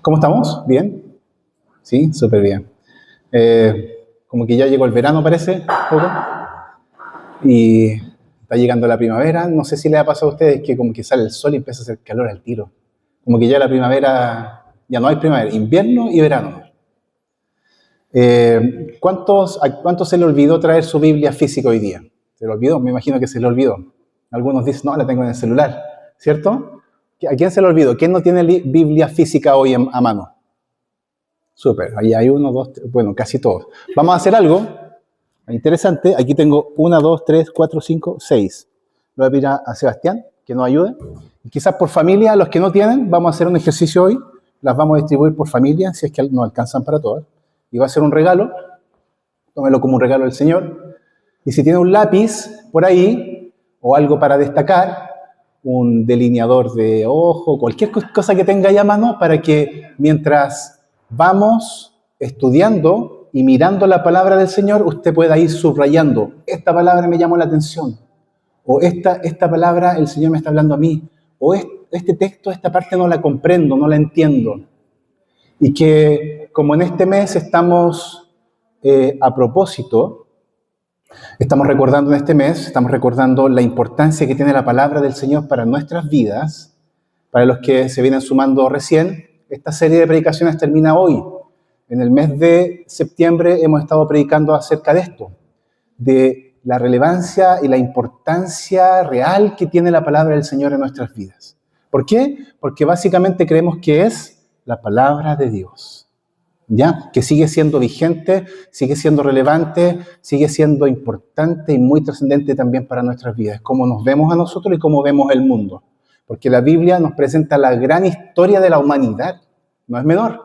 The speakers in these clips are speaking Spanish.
¿Cómo estamos? ¿Bien? Sí, súper bien. Como que ya llegó el verano, parece, un poco, y está llegando la primavera. No sé si les ha pasado a ustedes que como que sale el sol y empieza a hacer calor al tiro. Como que ya la primavera, ya no hay primavera, invierno y verano. ¿A cuántos se le olvidó traer su Biblia física hoy día? ¿Se le olvidó? Me imagino que se le olvidó. Algunos dicen, no, la tengo en el celular, ¿cierto? ¿A quién se le olvidó? ¿Quién no tiene Biblia física hoy a mano? Súper, ahí hay uno, dos, tres, bueno, casi todos. Vamos a hacer algo interesante. Aquí tengo 1, 2, 3, 4, 5, 6. Le voy a pedir a Sebastián que nos ayude. Y quizás por familia, los que no tienen, vamos a hacer un ejercicio hoy. Las vamos a distribuir por familia, si es que no alcanzan para todas. Y va a ser un regalo. Tómelo como un regalo del Señor. Y si tiene un lápiz por ahí, o algo para destacar, un delineador de ojo, cualquier cosa que tenga ahí a mano, para que mientras vamos estudiando y mirando la palabra del Señor, usted pueda ir subrayando. Esta palabra me llamó la atención. O esta palabra el Señor me está hablando a mí. O este texto, esta parte no la comprendo, no la entiendo. Y que como en este mes estamos a propósito, estamos recordando en este mes, estamos recordando la importancia que tiene la palabra del Señor para nuestras vidas. Para los que se vienen sumando recién, esta serie de predicaciones termina hoy. En el mes de septiembre hemos estado predicando acerca de esto, de la relevancia y la importancia real que tiene la palabra del Señor en nuestras vidas. ¿Por qué? Porque básicamente creemos que es la palabra de Dios, ¿ya? Que sigue siendo vigente, sigue siendo relevante, sigue siendo importante y muy trascendente también para nuestras vidas, cómo nos vemos a nosotros y cómo vemos el mundo. Porque la Biblia nos presenta la gran historia de la humanidad, no es menor.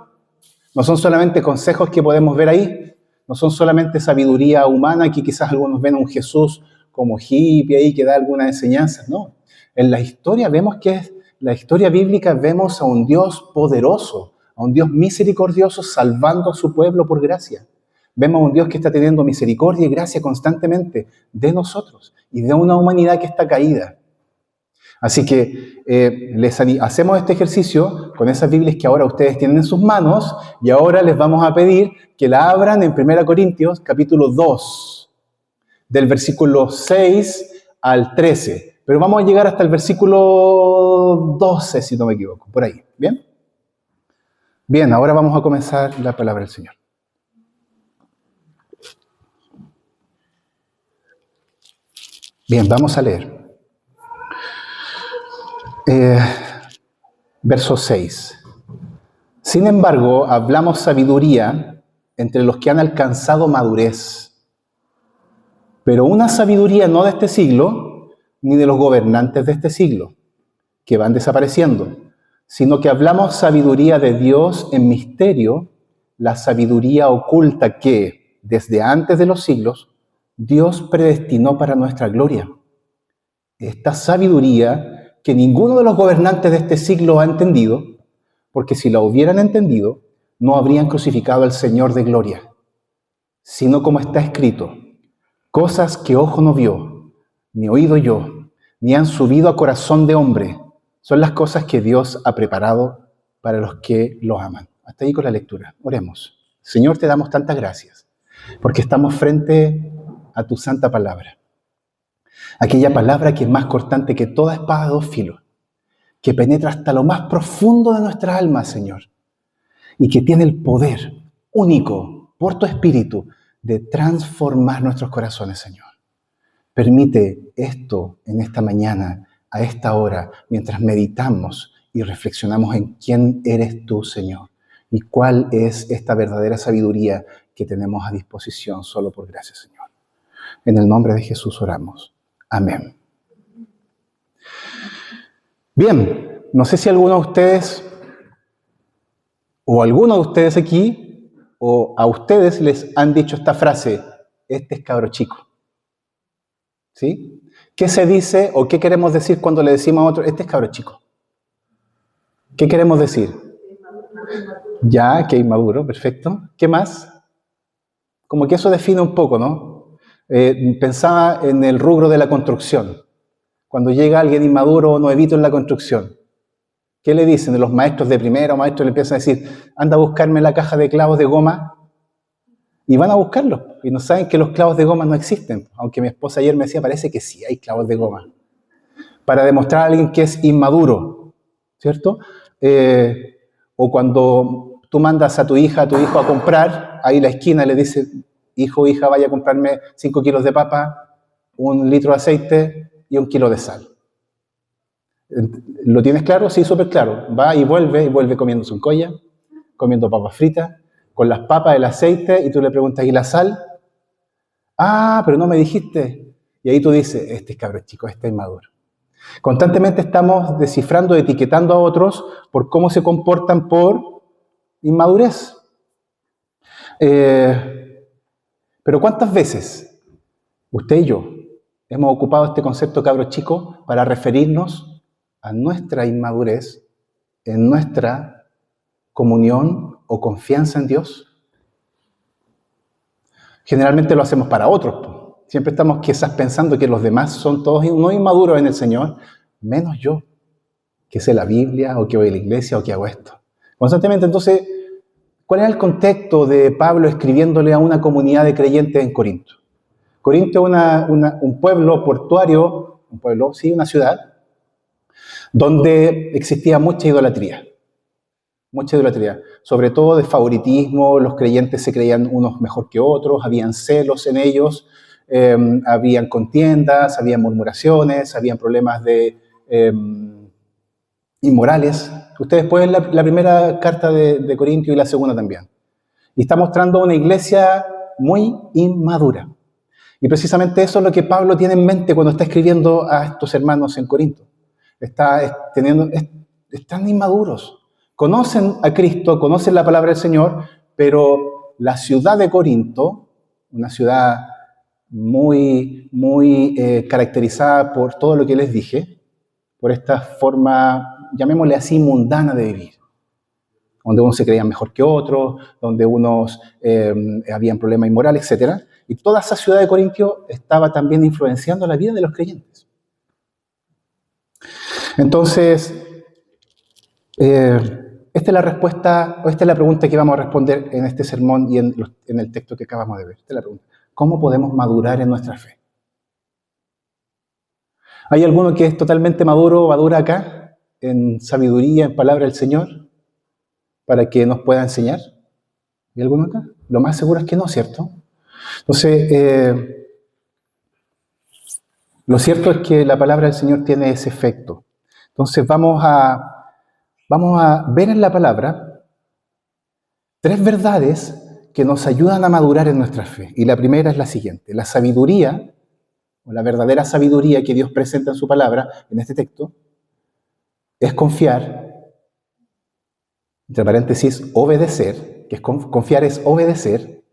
No son solamente consejos que podemos ver ahí, no son solamente sabiduría humana, que quizás algunos ven a un Jesús como hippie ahí que da algunas enseñanzas, no. En la historia la historia bíblica vemos a un Dios poderoso, a un Dios misericordioso salvando a su pueblo por gracia. Vemos a un Dios que está teniendo misericordia y gracia constantemente de nosotros y de una humanidad que está caída. Así que hacemos este ejercicio con esas Biblias que ahora ustedes tienen en sus manos y ahora les vamos a pedir que la abran en 1 Corintios capítulo 2, del versículo 6 al 13. Pero vamos a llegar hasta el versículo 12, si no me equivoco, por ahí. ¿Bien? Bien, ahora vamos a comenzar la palabra del Señor. Bien, vamos a leer. Verso 6. Sin embargo, hablamos sabiduría entre los que han alcanzado madurez, pero una sabiduría no de este siglo, ni de los gobernantes de este siglo, que van desapareciendo, sino que hablamos sabiduría de Dios en misterio, la sabiduría oculta que, desde antes de los siglos, Dios predestinó para nuestra gloria. Esta sabiduría que ninguno de los gobernantes de este siglo ha entendido, porque si la hubieran entendido, no habrían crucificado al Señor de gloria, sino como está escrito, cosas que ojo no vio, ni oído yo, ni han subido a corazón de hombre, son las cosas que Dios ha preparado para los que lo aman. Hasta ahí con la lectura. Oremos. Señor, te damos tantas gracias, porque estamos frente a tu santa palabra. Aquella palabra que es más cortante que toda espada de dos filos, que penetra hasta lo más profundo de nuestra alma, Señor, y que tiene el poder único, por tu Espíritu, de transformar nuestros corazones, Señor. Permite esto en esta mañana, a esta hora, mientras meditamos y reflexionamos en quién eres tú, Señor, y cuál es esta verdadera sabiduría que tenemos a disposición solo por gracia, Señor. En el nombre de Jesús oramos. Amén. Bien, no sé si alguno de ustedes o alguno de ustedes aquí o a ustedes les han dicho esta frase, este es cabro chico. ¿Sí? ¿Qué se dice o qué queremos decir cuando le decimos a otro, este es cabro chico? ¿Qué queremos decir? Ya, que inmaduro, perfecto. ¿Qué más? Como que eso define un poco, ¿no? Pensaba en el rubro de la construcción. Cuando llega alguien inmaduro, nuevito en la construcción. ¿Qué le dicen? Los maestros de primero, maestros le empiezan a decir, anda a buscarme la caja de clavos de goma, y van a buscarlos, y no saben que los clavos de goma no existen, aunque mi esposa ayer me decía, parece que sí hay clavos de goma, para demostrar a alguien que es inmaduro, ¿cierto? O cuando tú mandas a tu hija, a tu hijo a comprar, ahí en la esquina le dice, hijo, hija, vaya a comprarme 5 kilos de papa, 1 litro de aceite y 1 kilo de sal. ¿Lo tienes claro? Sí, súper claro. Va y vuelve comiendo su colla, comiendo papas fritas, con las papas, el aceite, y tú le preguntas, ¿y la sal? Ah, pero no me dijiste. Y ahí tú dices, este es cabrón chico, este es inmaduro. Constantemente estamos descifrando, etiquetando a otros por cómo se comportan por inmadurez. Pero ¿cuántas veces usted y yo hemos ocupado este concepto cabro chico para referirnos a nuestra inmadurez en nuestra comunión o confianza en Dios? Generalmente lo hacemos para otros. Siempre estamos quizás pensando que los demás son todos no inmaduros en el Señor, menos yo, que sé la Biblia, o que voy a la iglesia, o que hago esto. Constantemente, entonces, ¿cuál era el contexto de Pablo escribiéndole a una comunidad de creyentes en Corinto? Corinto es un pueblo portuario, una ciudad, donde existía mucha idolatría, sobre todo de favoritismo, los creyentes se creían unos mejor que otros, habían celos en ellos, habían contiendas, habían murmuraciones, habían problemas inmorales. Ustedes pueden ver la primera carta de Corintio y la segunda también. Y está mostrando una iglesia muy inmadura. Y precisamente eso es lo que Pablo tiene en mente cuando está escribiendo a estos hermanos en Corinto. Están inmaduros. Conocen a Cristo, conocen la palabra del Señor, pero la ciudad de Corinto, una ciudad muy caracterizada por todo lo que les dije, por esta forma, llamémosle así, mundana de vivir, donde unos se creían mejor que otros, donde unos habían problemas inmorales, etc. Y toda esa ciudad de Corintio estaba también influenciando la vida de los creyentes. Entonces, esta es la respuesta, o esta es la pregunta que vamos a responder en este sermón y en el texto que acabamos de ver. Esta es la pregunta. ¿Cómo podemos madurar en nuestra fe? ¿Hay alguno que es totalmente madura acá, en sabiduría, en palabra del Señor, para que nos pueda enseñar? ¿Hay alguno acá? Lo más seguro es que no, ¿cierto? Entonces, lo cierto es que la palabra del Señor tiene ese efecto. Entonces vamos a ver en la palabra 3 verdades que nos ayudan a madurar en nuestra fe. Y la primera es la siguiente: la sabiduría, o la verdadera sabiduría que Dios presenta en su palabra, en este texto, es confiar, entre paréntesis, obedecer, que es confiar es obedecer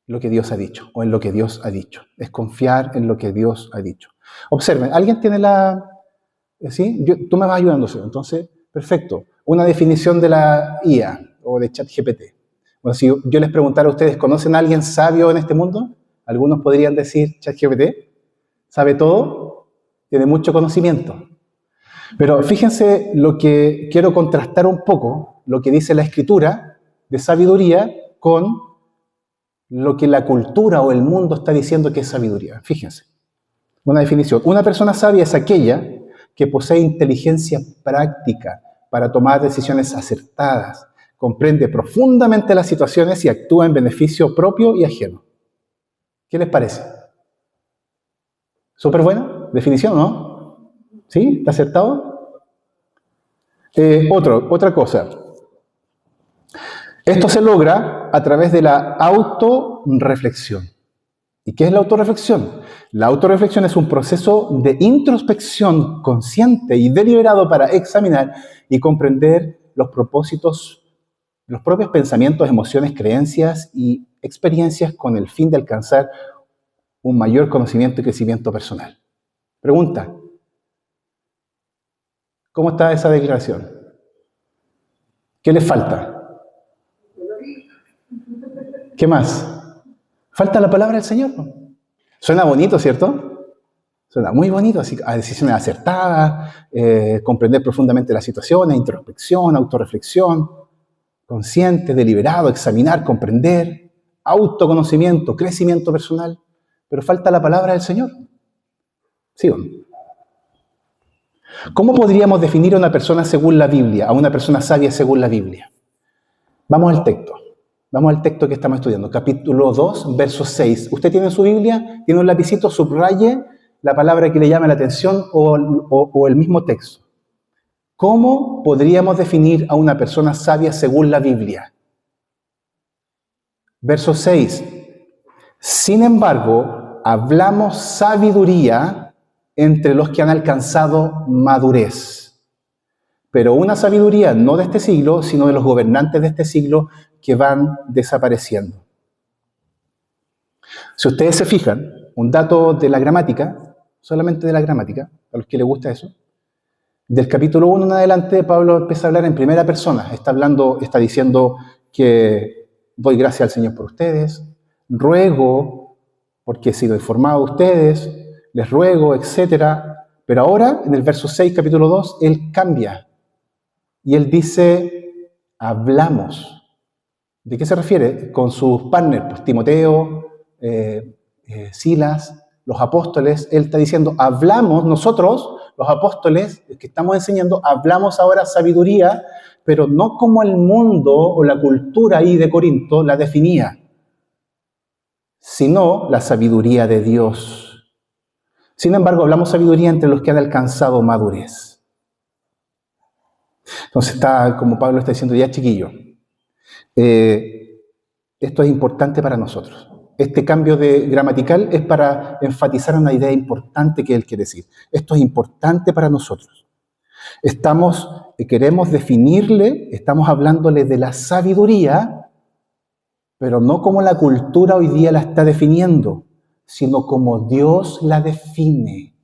lo que Dios ha dicho, o en lo que Dios ha dicho. Es confiar en lo que Dios ha dicho. Observen, ¿alguien tiene ¿sí? Tú me vas ayudando, entonces, perfecto. Una definición de la IA, o de ChatGPT. Bueno, si yo les preguntara a ustedes, ¿conocen a alguien sabio en este mundo? Algunos podrían decir, ChatGPT, ¿sabe todo? Tiene mucho conocimiento. Pero fíjense lo que quiero contrastar un poco, lo que dice la Escritura de sabiduría con lo que la cultura o el mundo está diciendo que es sabiduría. Fíjense, una definición. Una persona sabia es aquella que posee inteligencia práctica para tomar decisiones acertadas, comprende profundamente las situaciones y actúa en beneficio propio y ajeno. ¿Qué les parece? ¿Súper buena definición, no? ¿Sí? ¿Está acertado? Otra cosa. Esto se logra a través de la autorreflexión. ¿Y qué es la autorreflexión? La autorreflexión es un proceso de introspección consciente y deliberado para examinar y comprender los propósitos, los propios pensamientos, emociones, creencias y experiencias con el fin de alcanzar un mayor conocimiento y crecimiento personal. Pregunta: ¿cómo está esa declaración? ¿Qué le falta? ¿Qué más? Falta la palabra del Señor. Suena bonito, ¿cierto? Suena muy bonito, así, a decisiones acertadas, comprender profundamente las situaciones, introspección, autorreflexión, consciente, deliberado, examinar, comprender, autoconocimiento, crecimiento personal. Pero falta la palabra del Señor. ¿Sí o no? ¿Cómo podríamos definir a una persona según la Biblia, a una persona sabia según la Biblia? Vamos al texto. Vamos al texto que estamos estudiando, capítulo 2, verso 6. ¿Usted tiene su Biblia? ¿Tiene un lapicito? Subraye la palabra que le llama la atención o el mismo texto. ¿Cómo podríamos definir a una persona sabia según la Biblia? Verso 6. Sin embargo, hablamos sabiduría entre los que han alcanzado madurez. Pero una sabiduría no de este siglo, sino de los gobernantes de este siglo que van desapareciendo. Si ustedes se fijan, un dato de la gramática, solamente de la gramática, a los que les gusta eso, del capítulo 1 en adelante, Pablo empieza a hablar en primera persona. Está diciendo que doy gracias al Señor por ustedes, ruego porque he sido informado de ustedes, les ruego, etc. Pero ahora, en el verso 6, capítulo 2, él cambia y él dice, hablamos. ¿De qué se refiere? Con sus partners, pues Timoteo, Silas, los apóstoles. Él está diciendo, hablamos nosotros, los apóstoles que estamos enseñando, hablamos ahora sabiduría, pero no como el mundo o la cultura ahí de Corinto la definía, sino la sabiduría de Dios. Sin embargo, hablamos sabiduría entre los que han alcanzado madurez. Entonces está, como Pablo está diciendo, ya chiquillo, esto es importante para nosotros. Este cambio gramatical es para enfatizar una idea importante que él quiere decir. Esto es importante para nosotros. Queremos definirle, estamos hablándole de la sabiduría, pero no como la cultura hoy día la está definiendo, sino como Dios la define.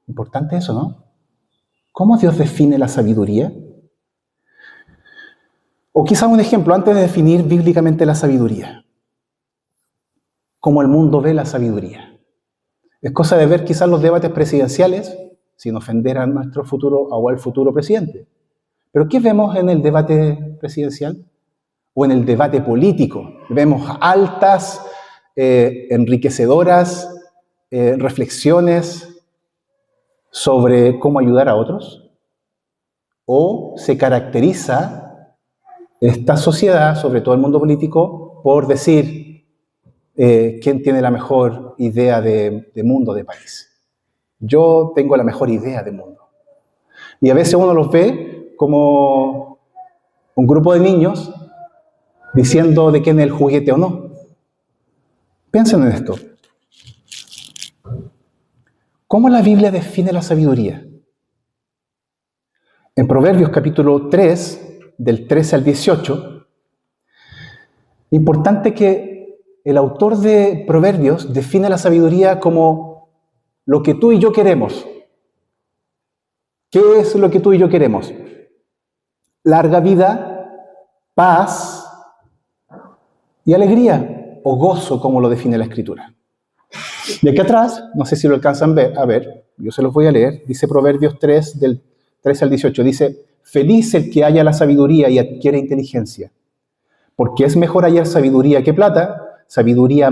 Importante eso, ¿no? ¿Cómo Dios define la sabiduría? O quizá un ejemplo, antes de definir bíblicamente la sabiduría. Cómo el mundo ve la sabiduría. Es cosa de ver quizás los debates presidenciales, sin ofender a nuestro futuro o al futuro presidente. Pero ¿qué vemos en el debate presidencial? O en el debate político. Vemos altas, enriquecedoras reflexiones sobre cómo ayudar a otros. O se caracteriza esta sociedad, sobre todo el mundo político, por decir quién tiene la mejor idea de mundo, de país. Yo tengo la mejor idea de mundo. Y a veces uno los ve como un grupo de niños diciendo de quién es el juguete o no. Piensen en esto. ¿Cómo la Biblia define la sabiduría? En Proverbios capítulo 3, del 13 al 18, importante que el autor de Proverbios define la sabiduría como lo que tú y yo queremos. ¿Qué es lo que tú y yo queremos? Larga vida, paz y alegría, o gozo, como lo define la Escritura. De aquí atrás, no sé si lo alcanzan a ver, yo se los voy a leer, dice Proverbios 3, del 13 al 18, dice, feliz el que haya la sabiduría y adquiere inteligencia, porque es mejor hallar sabiduría que plata, sabiduría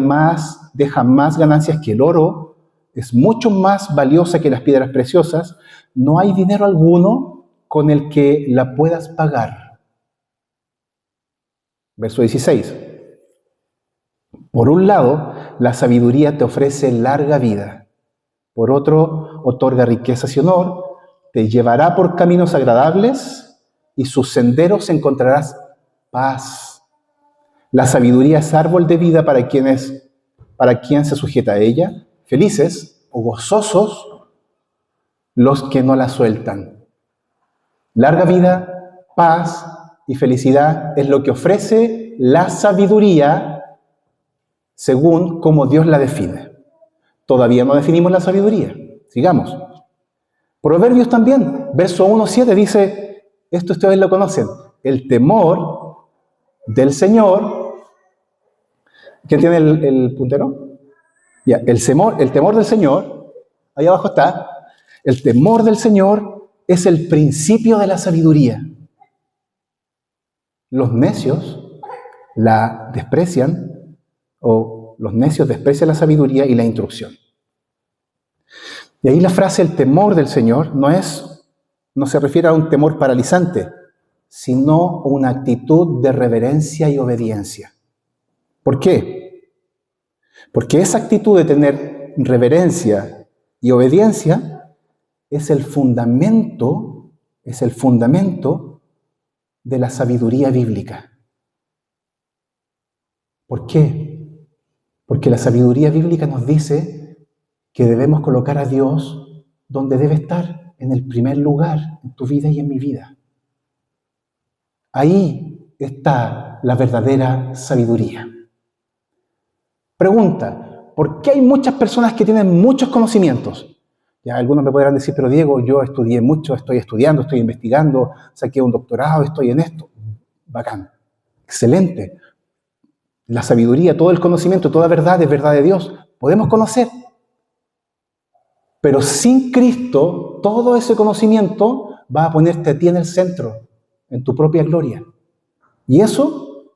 deja más ganancias que el oro, es mucho más valiosa que las piedras preciosas, no hay dinero alguno con el que la puedas pagar. Verso 16. Por un lado, la sabiduría te ofrece larga vida. Por otro, otorga riquezas y honor, te llevará por caminos agradables y sus senderos encontrarás paz. La sabiduría es árbol de vida para quien se sujeta a ella, felices o gozosos los que no la sueltan. Larga vida, paz y felicidad es lo que ofrece la sabiduría según cómo Dios la define. Todavía no definimos la sabiduría. Sigamos. Proverbios también, verso 1-7 dice, esto ustedes lo conocen, el temor del Señor. ¿Quién tiene el puntero? Ya, el temor del Señor ahí abajo está. El temor del Señor es el principio de la sabiduría. Los necios la desprecian, o los necios desprecian la sabiduría y la instrucción. Y ahí la frase el temor del Señor no se refiere a un temor paralizante, sino una actitud de reverencia y obediencia. ¿Por qué? Porque esa actitud de tener reverencia y obediencia es el fundamento de la sabiduría bíblica. ¿Por qué? Porque la sabiduría bíblica nos dice que debemos colocar a Dios donde debe estar, en el primer lugar en tu vida y en mi vida. Ahí está la verdadera sabiduría. Pregunta, ¿por qué hay muchas personas que tienen muchos conocimientos? Ya algunos me podrán decir, pero Diego, yo estudié mucho, estoy estudiando, estoy investigando, saqué un doctorado, estoy en esto. Bacán, excelente. La sabiduría, todo el conocimiento, toda verdad es verdad de Dios. Podemos conocer. Pero sin Cristo, todo ese conocimiento va a ponerte a ti en el centro, en tu propia gloria. Y eso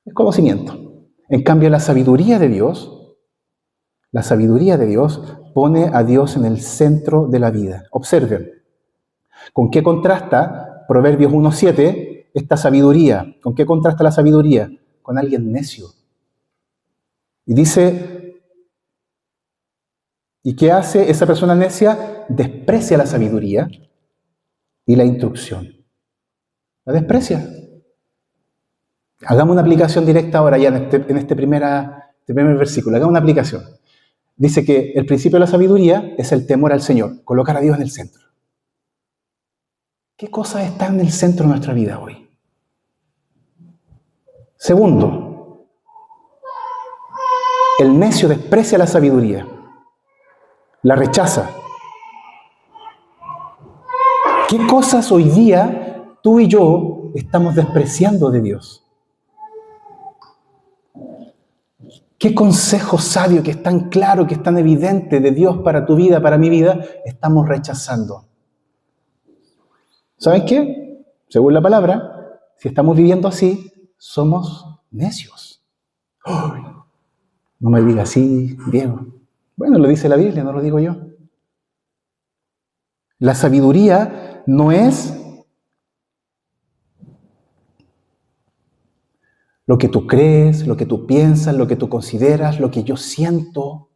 es conocimiento. En cambio, la sabiduría de Dios pone a Dios en el centro de la vida. Observen, ¿con qué contrasta Proverbios 1:7 esta sabiduría? ¿Con qué contrasta la sabiduría? Con alguien necio. Y dice, ¿y qué hace esa persona necia? Desprecia la sabiduría y la instrucción. La desprecia. Hagamos una aplicación directa ahora ya en este primer versículo. Hagamos una aplicación. Dice que el principio de la sabiduría es el temor al Señor, colocar a Dios en el centro. ¿Qué cosas están en el centro de nuestra vida hoy? Segundo, el necio desprecia la sabiduría, la rechaza. ¿Qué cosas hoy día tú y yo estamos despreciando de Dios? ¿Qué consejo sabio que es tan claro, que es tan evidente de Dios para tu vida, para mi vida, estamos rechazando? ¿Saben qué? Según la palabra, si estamos viviendo así, somos necios. ¡Ay! No me diga así, Diego. Bueno, lo dice la Biblia, no lo digo yo. La sabiduría no es lo que tú crees, lo que tú piensas, lo que tú consideras, lo que yo siento.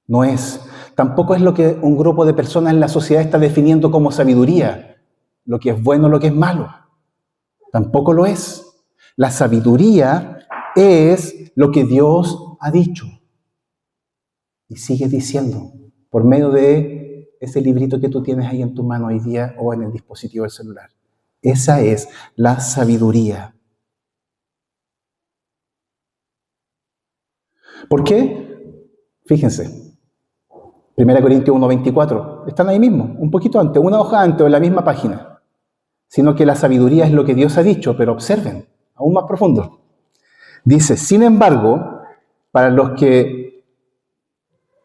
No es. Tampoco es lo que un grupo de personas en la sociedad está definiendo como sabiduría, lo que es bueno, lo que es malo. Tampoco lo es. La sabiduría es lo que Dios ha dicho. Y sigue diciendo, por medio de ese librito que tú tienes ahí en tu mano hoy día o en el dispositivo del celular. Esa es la sabiduría. ¿Por qué? Fíjense, 1 Corintios 1:24, están ahí mismo, un poquito antes, una hoja antes o en la misma página. Sino que la sabiduría es lo que Dios ha dicho, pero observen, aún más profundo. Dice, sin embargo, para los que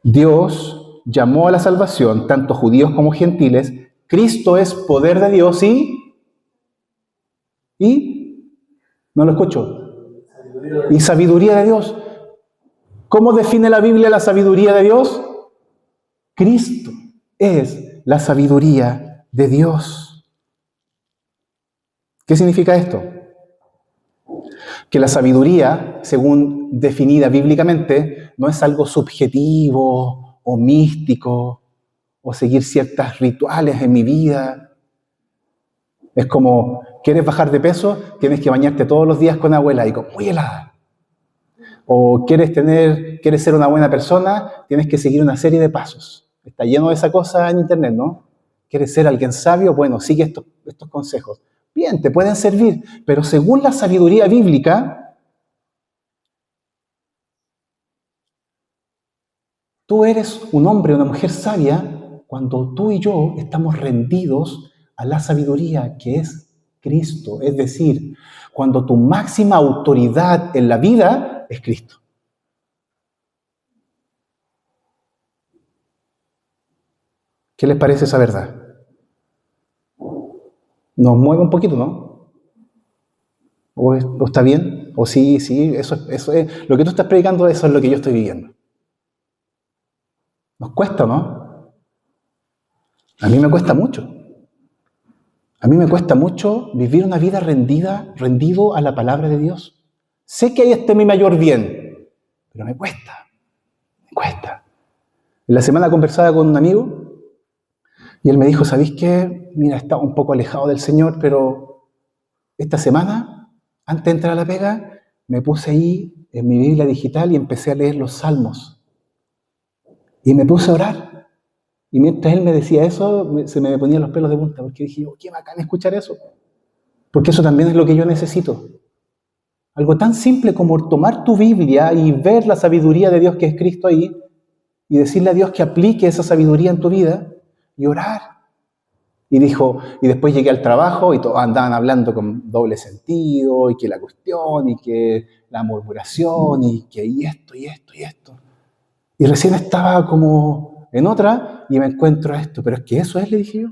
Dios llamó a la salvación, tanto judíos como gentiles, Cristo es poder de Dios no lo escucho, y sabiduría de Dios. ¿Cómo define la Biblia la sabiduría de Dios? Cristo es la sabiduría de Dios. ¿Qué significa esto? Que la sabiduría, según definida bíblicamente, no es algo subjetivo o místico o seguir ciertos rituales en mi vida. Es como, ¿quieres bajar de peso? Tienes que bañarte todos los días con agua helada y con muy helada. O quieres ser una buena persona, tienes que seguir una serie de pasos. Está lleno de esa cosa en internet, ¿no? ¿Quieres ser alguien sabio? Bueno, sigue estos consejos. Bien, te pueden servir, pero según la sabiduría bíblica, tú eres un hombre o una mujer sabia cuando tú y yo estamos rendidos a la sabiduría que es Cristo. Es decir, cuando tu máxima autoridad en la vida es Cristo. ¿Qué les parece esa verdad? Nos mueve un poquito, ¿no? ¿O está bien? ¿O sí, eso es, lo que tú estás predicando, eso es lo que yo estoy viviendo? ¿Nos cuesta, no? A mí me cuesta mucho. A mí me cuesta mucho vivir una vida rendido a la palabra de Dios. Sé que ahí está mi mayor bien, pero me cuesta. En la semana conversaba con un amigo y él me dijo, ¿sabéis qué? Mira, estaba un poco alejado del Señor, pero esta semana, antes de entrar a la pega, me puse ahí en mi Biblia digital y empecé a leer los Salmos. Y me puse a orar. Y mientras él me decía eso, se me ponían los pelos de punta, porque dije yo, qué bacán escuchar eso. Porque eso también es lo que yo necesito. Algo tan simple como tomar tu Biblia y ver la sabiduría de Dios que es Cristo ahí, y decirle a Dios que aplique esa sabiduría en tu vida, y orar. Y dijo, y después llegué al trabajo y todos andaban hablando con doble sentido, y que la cuestión, y que la murmuración, y que y esto. Y recién estaba como en otra, y me encuentro a esto. Pero es que eso es, le dije yo.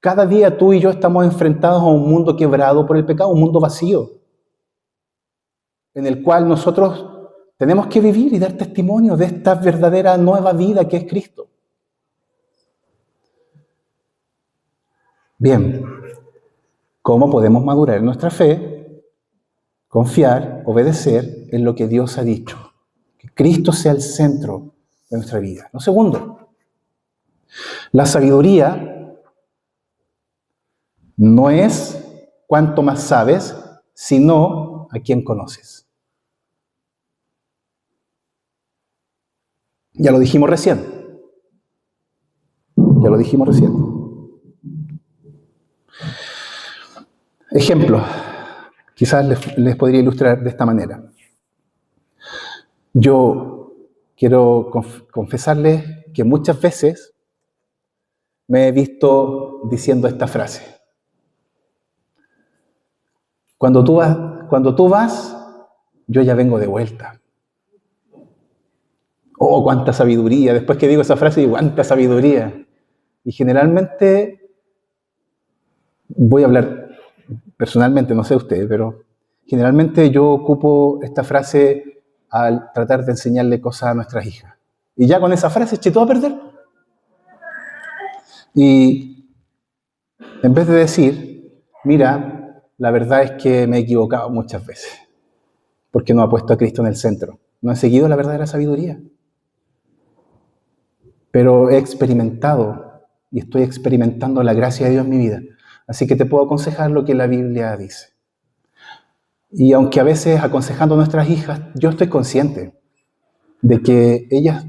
Cada día tú y yo estamos enfrentados a un mundo quebrado por el pecado, un mundo vacío, en el cual nosotros tenemos que vivir y dar testimonio de esta verdadera nueva vida que es Cristo. Bien, ¿cómo podemos madurar en nuestra fe? Confiar, obedecer en lo que Dios ha dicho. Que Cristo sea el centro de nuestra vida. Lo segundo, la sabiduría no es cuánto más sabes, sino a quién conoces. Ya lo dijimos recién. Ejemplo, quizás les podría ilustrar de esta manera. Yo quiero confesarles que muchas veces me he visto diciendo esta frase. Cuando tú vas, yo ya vengo de vuelta. Oh, cuánta sabiduría. Después que digo esa frase, digo, cuánta sabiduría. Y generalmente, voy a hablar personalmente, no sé ustedes, pero generalmente yo ocupo esta frase al tratar de enseñarle cosas a nuestras hijas. Y ya con esa frase eché todo a perder. Y en vez de decir, mira, la verdad es que me he equivocado muchas veces, porque no he puesto a Cristo en el centro. No he seguido la verdadera sabiduría. Pero he experimentado y estoy experimentando la gracia de Dios en mi vida. Así que te puedo aconsejar lo que la Biblia dice. Y aunque a veces aconsejando a nuestras hijas, yo estoy consciente de que ellas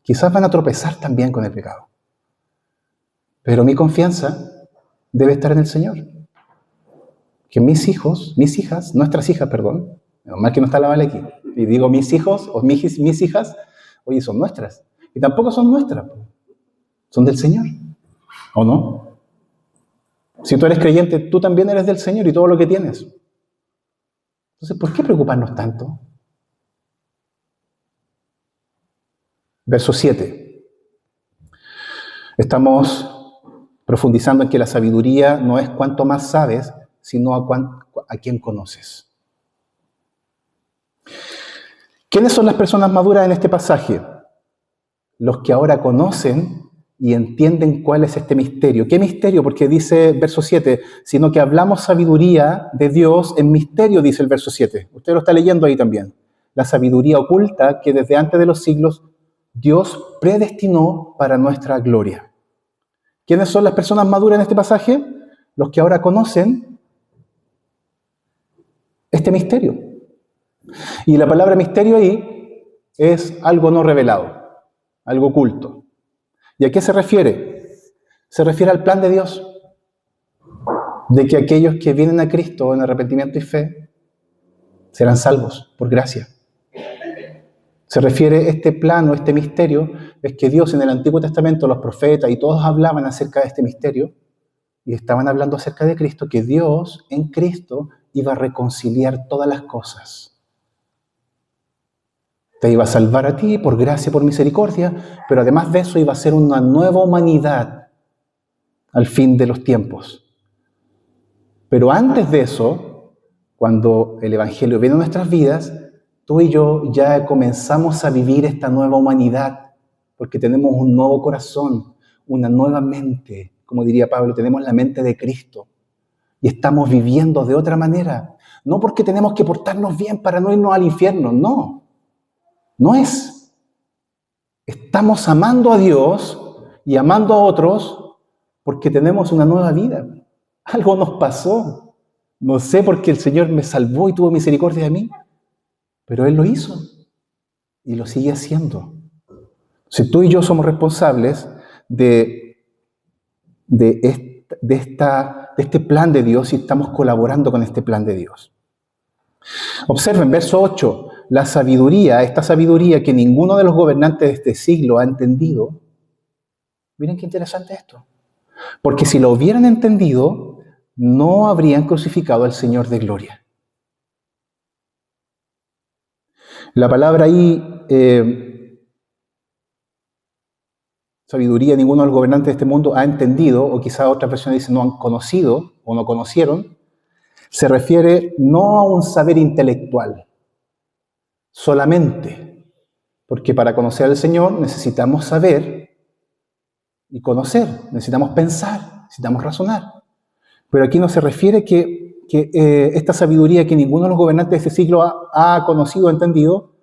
quizás van a tropezar también con el pecado. Pero mi confianza debe estar en el Señor. Que mis hijas, nuestras hijas, perdón, menos mal que no está la Vale aquí, y digo mis hijos o mis hijas, oye, son nuestras. Y tampoco son nuestras, son del Señor, ¿o no? Si tú eres creyente, tú también eres del Señor y todo lo que tienes. Entonces, ¿por qué preocuparnos tanto? Verso 7. Estamos profundizando en que la sabiduría no es cuánto más sabes, sino a quién conoces. ¿Quiénes son las personas maduras en este pasaje? Los que ahora conocen y entienden cuál es este misterio. ¿Qué misterio? Porque dice verso 7, sino que hablamos sabiduría de Dios en misterio, dice el verso 7. Usted lo está leyendo ahí también. La sabiduría oculta que desde antes de los siglos Dios predestinó para nuestra gloria. ¿Quiénes son las personas maduras en este pasaje? Los que ahora conocen este misterio. Y la palabra misterio ahí es algo no revelado, algo oculto. ¿Y a qué se refiere? Se refiere al plan de Dios, de que aquellos que vienen a Cristo en arrepentimiento y fe serán salvos por gracia. Se refiere este plan o este misterio, es que Dios en el Antiguo Testamento, los profetas y todos hablaban acerca de este misterio y estaban hablando acerca de Cristo, que Dios en Cristo iba a reconciliar todas las cosas. Te iba a salvar a ti por gracia, por misericordia, pero además de eso iba a ser una nueva humanidad al fin de los tiempos. Pero antes de eso, cuando el Evangelio viene a nuestras vidas, tú y yo ya comenzamos a vivir esta nueva humanidad, porque tenemos un nuevo corazón, una nueva mente. Como diría Pablo, tenemos la mente de Cristo. Y estamos viviendo de otra manera. No porque tenemos que portarnos bien para no irnos al infierno, no. No es. Estamos amando a Dios y amando a otros porque tenemos una nueva vida. Algo nos pasó. No sé por qué el Señor me salvó y tuvo misericordia de mí, pero Él lo hizo y lo sigue haciendo. Si tú y yo somos responsables de este plan de Dios y estamos colaborando con este plan de Dios. Observen, verso 8, la sabiduría, esta sabiduría que ninguno de los gobernantes de este siglo ha entendido. Miren qué interesante esto. Porque si lo hubieran entendido, no habrían crucificado al Señor de gloria. La palabra ahí, sabiduría, ninguno de los gobernantes de este mundo ha entendido, o quizá otras versiones dicen no han conocido o no conocieron, se refiere no a un saber intelectual solamente, porque para conocer al Señor necesitamos saber y conocer, necesitamos pensar, necesitamos razonar. Pero aquí no se refiere que esta sabiduría que ninguno de los gobernantes de este siglo ha conocido o entendido,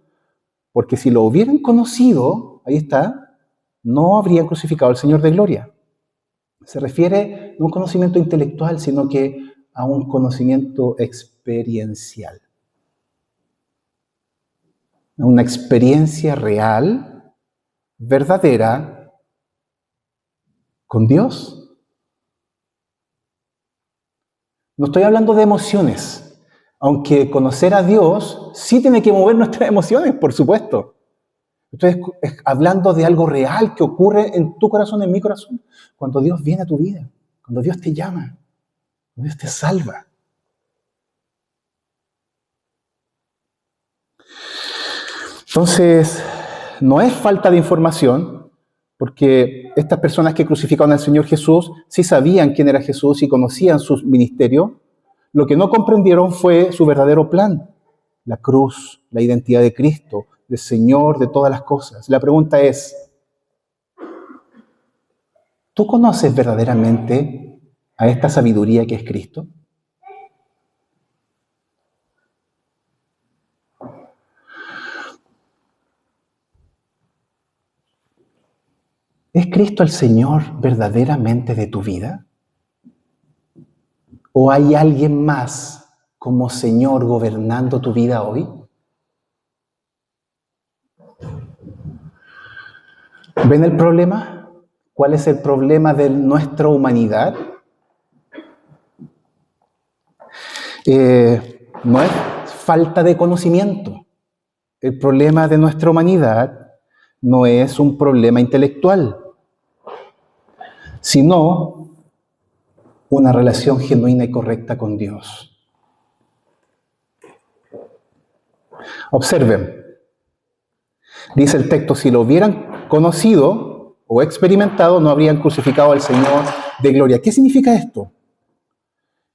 porque si lo hubieran conocido, ahí está, no habrían crucificado al Señor de gloria. Se refiere no a un conocimiento intelectual, sino que a un conocimiento experiencial. A una experiencia real, verdadera, con Dios. No estoy hablando de emociones, aunque conocer a Dios sí tiene que mover nuestras emociones, por supuesto. Estoy hablando de algo real que ocurre en tu corazón, en mi corazón, cuando Dios viene a tu vida, cuando Dios te llama, cuando Dios te salva. Entonces, no es falta de información, porque estas personas que crucificaron al Señor Jesús sí sabían quién era Jesús y conocían su ministerio. Lo que no comprendieron fue su verdadero plan, la cruz, la identidad de Cristo, del Señor de todas las cosas. La pregunta es, ¿tú conoces verdaderamente a esta sabiduría que es Cristo? ¿Es Cristo el Señor verdaderamente de tu vida? ¿O hay alguien más como Señor gobernando tu vida hoy? ¿Ven el problema? ¿Cuál es el problema de nuestra humanidad? No es falta de conocimiento. El problema de nuestra humanidad no es un problema intelectual, sino una relación genuina y correcta con Dios. Observen, dice el texto, si lo hubieran conocido o experimentado, no habrían crucificado al Señor de gloria. ¿Qué significa esto?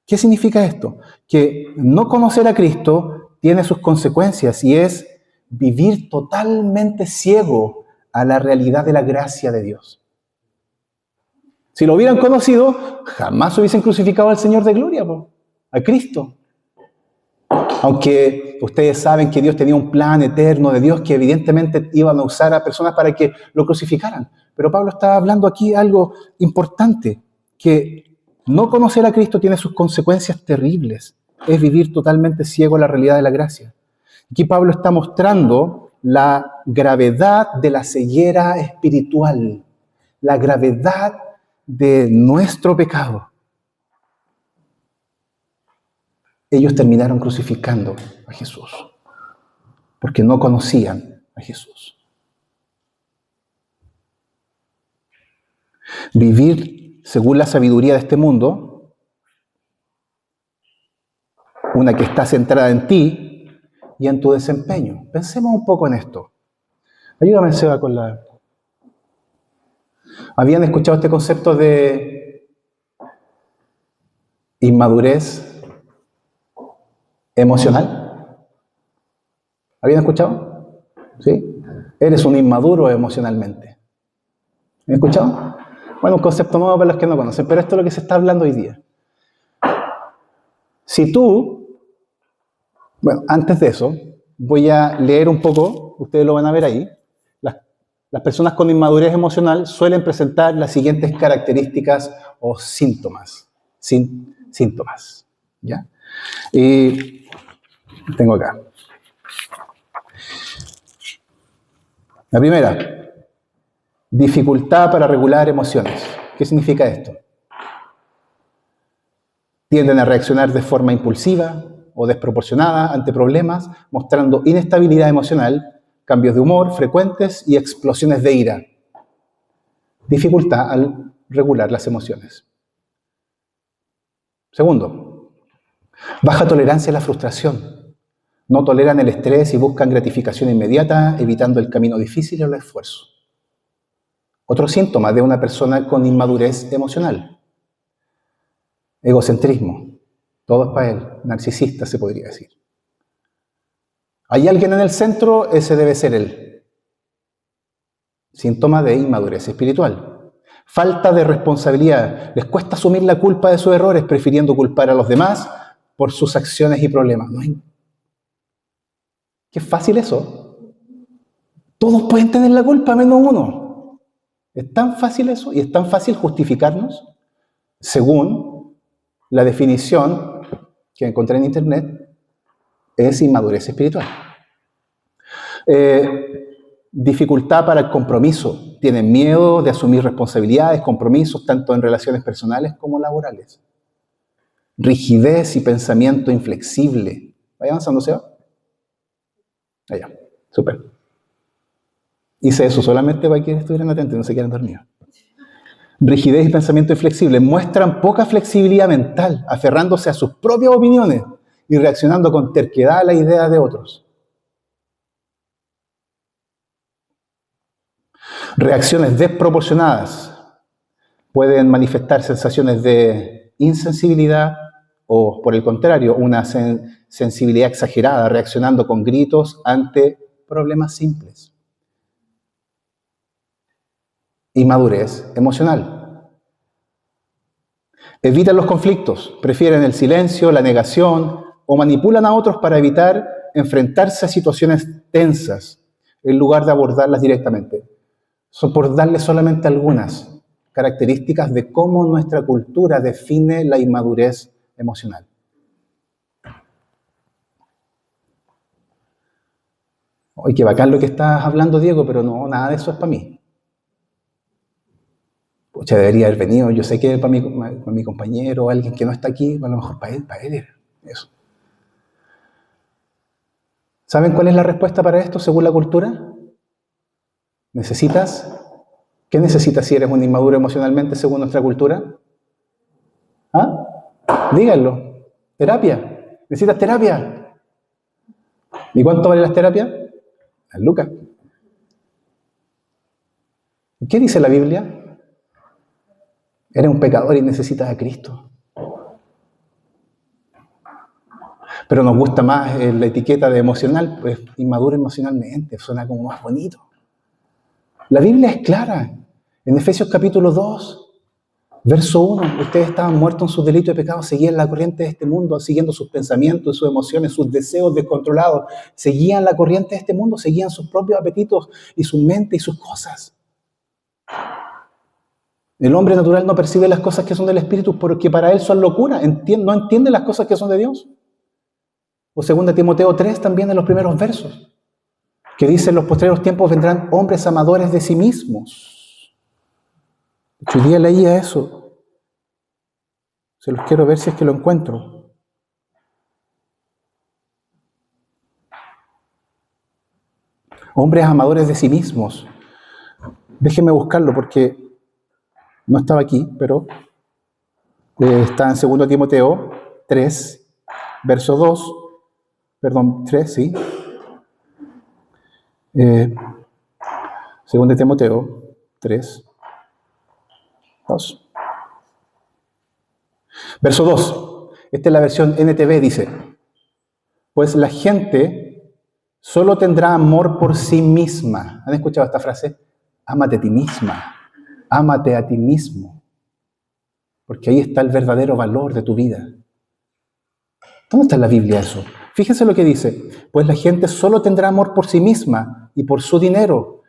¿Qué significa esto? Que no conocer a Cristo tiene sus consecuencias y es vivir totalmente ciego a la realidad de la gracia de Dios. Si lo hubieran conocido, jamás hubiesen crucificado al Señor de gloria, a Cristo. Aunque ustedes saben que Dios tenía un plan eterno de Dios que evidentemente iban a usar a personas para que lo crucificaran. Pero Pablo está hablando aquí de algo importante, que no conocer a Cristo tiene sus consecuencias terribles. Es vivir totalmente ciego a la realidad de la gracia. Aquí Pablo está mostrando la gravedad de la ceguera espiritual, la gravedad de nuestro pecado. Ellos terminaron crucificando a Jesús, porque no conocían a Jesús. Vivir según la sabiduría de este mundo, una que está centrada en ti, y en tu desempeño. Pensemos un poco en esto. Ayúdame, Seba, con la... ¿Habían escuchado este concepto de inmadurez emocional? ¿Habían escuchado? ¿Sí? Eres un inmaduro emocionalmente. ¿Han escuchado? Bueno, un concepto nuevo para los que no conocen, pero esto es lo que se está hablando hoy día. Si tú, bueno, antes de eso, voy a leer un poco, ustedes lo van a ver ahí. Las personas con inmadurez emocional suelen presentar las siguientes características o síntomas. Síntomas, ¿ya? Y tengo acá. La primera, dificultad para regular emociones. ¿Qué significa esto? Tienden a reaccionar de forma impulsiva o desproporcionada ante problemas, mostrando inestabilidad emocional, cambios de humor frecuentes y explosiones de ira. Dificultad al regular las emociones. Segundo, baja tolerancia a la frustración. No toleran el estrés y buscan gratificación inmediata, evitando el camino difícil y el esfuerzo. Otro síntoma de una persona con inmadurez emocional. Egocentrismo. Todo es para él. Narcisista, se podría decir. ¿Hay alguien en el centro? Ese debe ser él. Síntoma de inmadurez espiritual. Falta de responsabilidad. Les cuesta asumir la culpa de sus errores, prefiriendo culpar a los demás por sus acciones y problemas. ¿No hay? Qué fácil eso. Todos pueden tener la culpa, menos uno. Es tan fácil eso y es tan fácil justificarnos según la definición que encontré en internet, es inmadurez espiritual. Dificultad para el compromiso. Tienen miedo de asumir responsabilidades, compromisos, tanto en relaciones personales como laborales. Rigidez y pensamiento inflexible. ¿Vaya avanzando, Seba? Allá, súper. Hice eso solamente para que estuvieran atentos y no se quieran dormidos. Rigidez y pensamiento inflexible muestran poca flexibilidad mental, aferrándose a sus propias opiniones y reaccionando con terquedad a la idea de otros. Reacciones desproporcionadas pueden manifestar sensaciones de insensibilidad o, por el contrario, una sensibilidad exagerada, reaccionando con gritos ante problemas simples. Inmadurez emocional. Evitan los conflictos, prefieren el silencio, la negación o manipulan a otros para evitar enfrentarse a situaciones tensas en lugar de abordarlas directamente. Por darle solamente algunas características de cómo nuestra cultura define la inmadurez emocional. Oye, qué bacán lo que estás hablando, Diego, pero no, nada de eso es para mí. Pucha, debería haber venido, yo sé que para mi compañero o alguien que no está aquí, a lo mejor para él era eso. ¿Saben cuál es la respuesta para esto según la cultura? ¿Qué necesitas si eres un inmaduro emocionalmente según nuestra cultura? ¿Ah? Díganlo. Terapia. ¿Necesitas terapia? ¿Y cuánto vale las terapias? Las lucas. ¿Y qué dice la Biblia? Eres un pecador y necesitas a Cristo. Pero nos gusta más la etiqueta de emocional, pues inmaduro emocionalmente, suena como más bonito. La Biblia es clara. En Efesios capítulo 2, verso 1, ustedes estaban muertos en sus delitos y pecados, seguían la corriente de este mundo, siguiendo sus pensamientos, sus emociones, sus deseos descontrolados, seguían la corriente de este mundo, seguían sus propios apetitos y su mente y sus cosas. El hombre natural no percibe las cosas que son del Espíritu porque para él son locura, no entiende las cosas que son de Dios. O 2 Timoteo 3 también en los primeros versos, que dice: en los postreros tiempos vendrán hombres amadores de sí mismos. Hoy día leía eso. Se los quiero ver si es que lo encuentro. Hombres amadores de sí mismos. Déjenme buscarlo porque no estaba aquí, pero está en 2 Timoteo 3, verso 2. Perdón, 3, sí. Según de Timoteo 3, 2. Verso 2. Esta es la versión NTV, dice: pues la gente solo tendrá amor por sí misma. ¿Han escuchado esta frase? Ámate a ti misma. Ámate a ti mismo. Porque ahí está el verdadero valor de tu vida. ¿Dónde está en la Biblia eso? Fíjense lo que dice. Pues la gente solo tendrá amor por sí misma y por su dinero.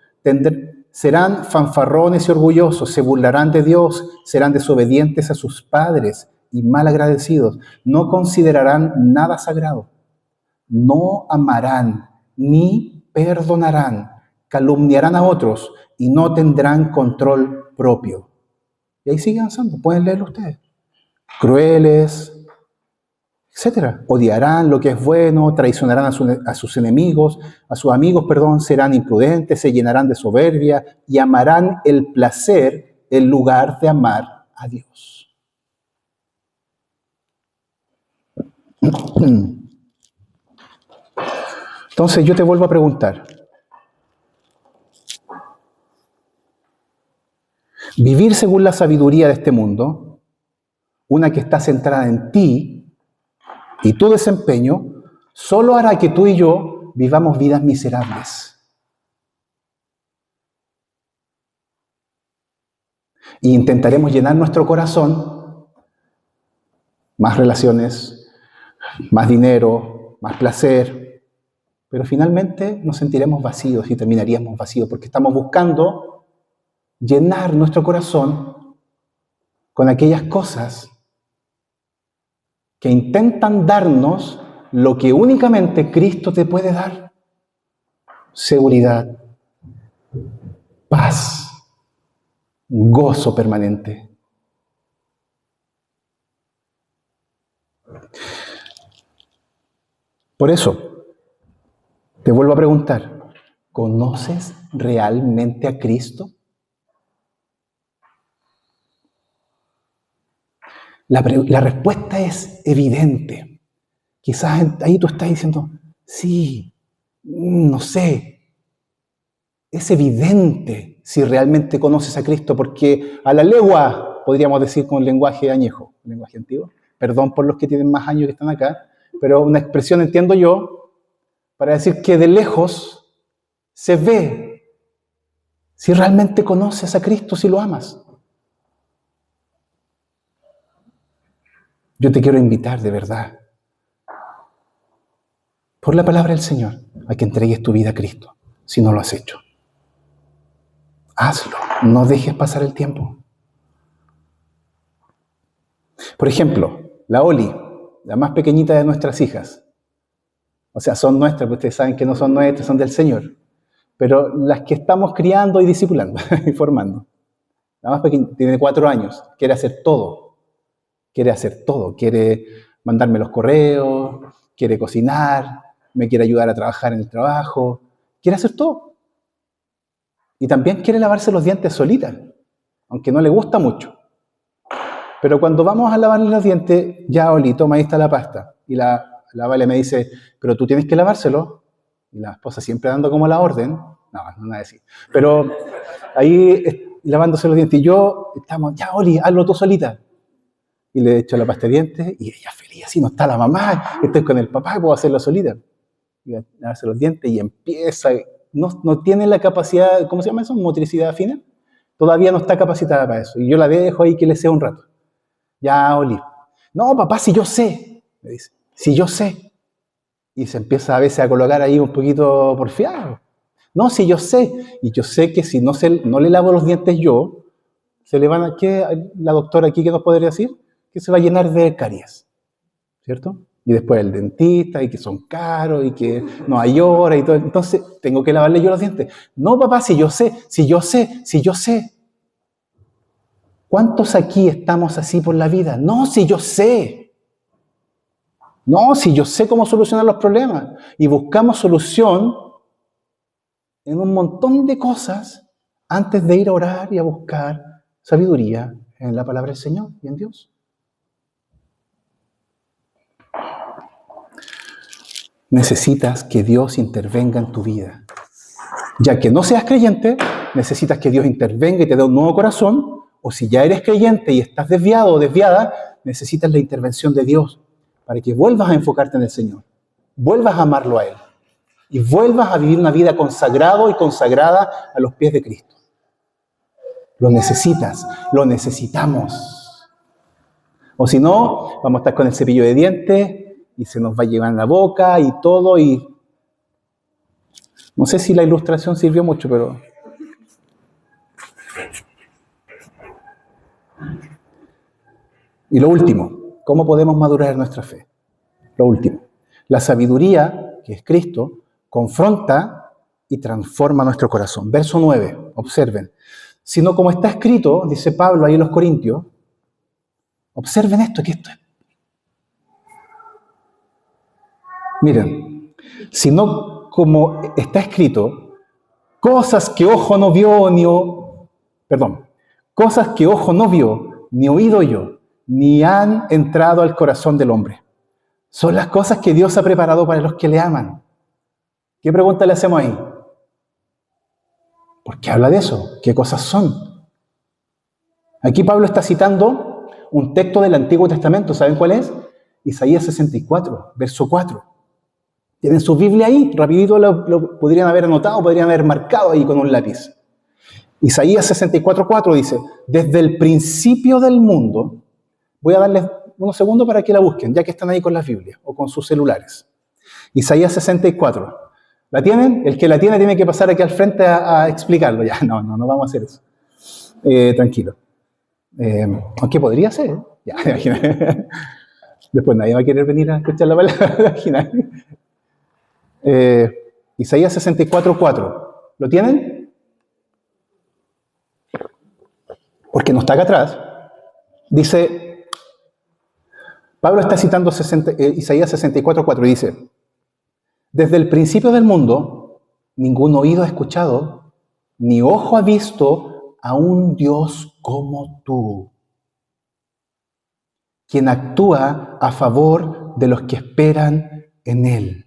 Serán fanfarrones y orgullosos, se burlarán de Dios, serán desobedientes a sus padres y malagradecidos. No considerarán nada sagrado. No amarán ni perdonarán. Calumniarán a otros y no tendrán control propio. Y ahí sigue avanzando. Pueden leerlo ustedes. Crueles, etcétera. Odiarán lo que es bueno, traicionarán a sus enemigos, a sus amigos, serán imprudentes, se llenarán de soberbia y amarán el placer en lugar de amar a Dios. Entonces yo te vuelvo a preguntar, vivir según la sabiduría de este mundo, una que está centrada en ti y tu desempeño, solo hará que tú y yo vivamos vidas miserables. Y intentaremos llenar nuestro corazón, más relaciones, más dinero, más placer, pero finalmente nos sentiremos vacíos y terminaríamos vacíos porque estamos buscando llenar nuestro corazón con aquellas cosas que intentan darnos lo que únicamente Cristo te puede dar: seguridad, paz, gozo permanente. Por eso, te vuelvo a preguntar, ¿conoces realmente a Cristo? La respuesta es evidente. Quizás ahí tú estás diciendo, sí, no sé. Es evidente si realmente conoces a Cristo, porque a la legua, podríamos decir con lenguaje añejo, lenguaje antiguo. Perdón por los que tienen más años que están acá, pero una expresión entiendo yo para decir que de lejos se ve si realmente conoces a Cristo, si lo amas. Yo te quiero invitar de verdad, por la palabra del Señor, a que entregues tu vida a Cristo, si no lo has hecho. Hazlo, no dejes pasar el tiempo. Por ejemplo, la Oli, la más pequeñita de nuestras hijas. O sea, son nuestras, porque ustedes saben que no son nuestras, son del Señor. Pero las que estamos criando y discipulando y formando. La más pequeña tiene 4 años, quiere hacer todo. Quiere hacer todo. Quiere mandarme los correos, quiere cocinar, me quiere ayudar a trabajar en el trabajo. Quiere hacer todo. Y también quiere lavarse los dientes solita, aunque no le gusta mucho. Pero cuando vamos a lavarle los dientes, ya, Oli, toma, ahí está la pasta. Y la Vale me dice, pero tú tienes que lavárselo. Y la esposa siempre dando como la orden. No, nada así. Pero ahí lavándose los dientes. Y yo, ya, Oli, hazlo tú solita. Y le echo la pasta de dientes y ella feliz, así no está la mamá, estoy con el papá y puedo hacerlo solita. Y a lavarse los dientes y empieza, no tiene la capacidad, ¿cómo se llama eso? Motricidad fina. Todavía no está capacitada para eso. Y yo la dejo ahí que le sea un rato. Ya, Oli. No, papá, si yo sé, me dice. Si yo sé. Y se empieza a veces a colocar ahí un poquito porfiado. No, si yo sé. Y yo sé que si no le lavo los dientes yo, se le van a... ¿Qué la doctora aquí qué nos podría decir? Que se va a llenar de caries. ¿Cierto? Y después el dentista, y que son caros, y que no hay hora, y todo. Entonces, tengo que lavarle yo los dientes. No, papá, si yo sé, si yo sé, si yo sé. ¿Cuántos aquí estamos así por la vida? No, si yo sé. No, si yo sé cómo solucionar los problemas. Y buscamos solución en un montón de cosas antes de ir a orar y a buscar sabiduría en la palabra del Señor y en Dios. necesitas que Dios intervenga en tu vida. Ya que no seas creyente, necesitas que Dios intervenga y te dé un nuevo corazón, o si ya eres creyente y estás desviado o desviada, necesitas la intervención de Dios para que vuelvas a enfocarte en el Señor, vuelvas a amarlo a Él y vuelvas a vivir una vida consagrado y consagrada a los pies de Cristo. Lo necesitas, lo necesitamos. O si no, vamos a estar con el cepillo de dientes y se nos va a llevar en la boca y todo. Y no sé si la ilustración sirvió mucho, pero... Y lo último, ¿cómo podemos madurar nuestra fe? Lo último, la sabiduría, que es Cristo, confronta y transforma nuestro corazón. Verso 9, observen. Sino como está escrito, dice Pablo ahí en los Corintios, observen esto, que esto es. Miren, sino como está escrito, cosas que ojo no vio, cosas que ojo no vio, ni oído yo, ni han entrado al corazón del hombre. Son las cosas que Dios ha preparado para los que le aman. ¿Qué pregunta le hacemos ahí? ¿Por qué habla de eso? ¿Qué cosas son? Aquí Pablo está citando un texto del Antiguo Testamento. ¿Saben cuál es? Isaías 64, verso 4. Tienen su Biblia ahí, rapidito lo podrían haber anotado, podrían haber marcado ahí con un lápiz. Isaías 64, 4 dice, desde el principio del mundo, voy a darles unos segundos para que la busquen, ya que están ahí con las Biblias o con sus celulares. Isaías 64. ¿La tienen? El que la tiene que pasar aquí al frente a explicarlo. Ya, no vamos a hacer eso. Tranquilo. Aunque podría ser. Ya, imagínate. Después nadie va a querer venir a escuchar la palabra. Imagínate. Isaías 64, 4. ¿Lo tienen? Porque no está acá atrás. Dice, Pablo está citando Isaías 64, 4 y dice, desde el principio del mundo, ningún oído ha escuchado, ni ojo ha visto a un Dios como tú, quien actúa a favor de los que esperan en Él.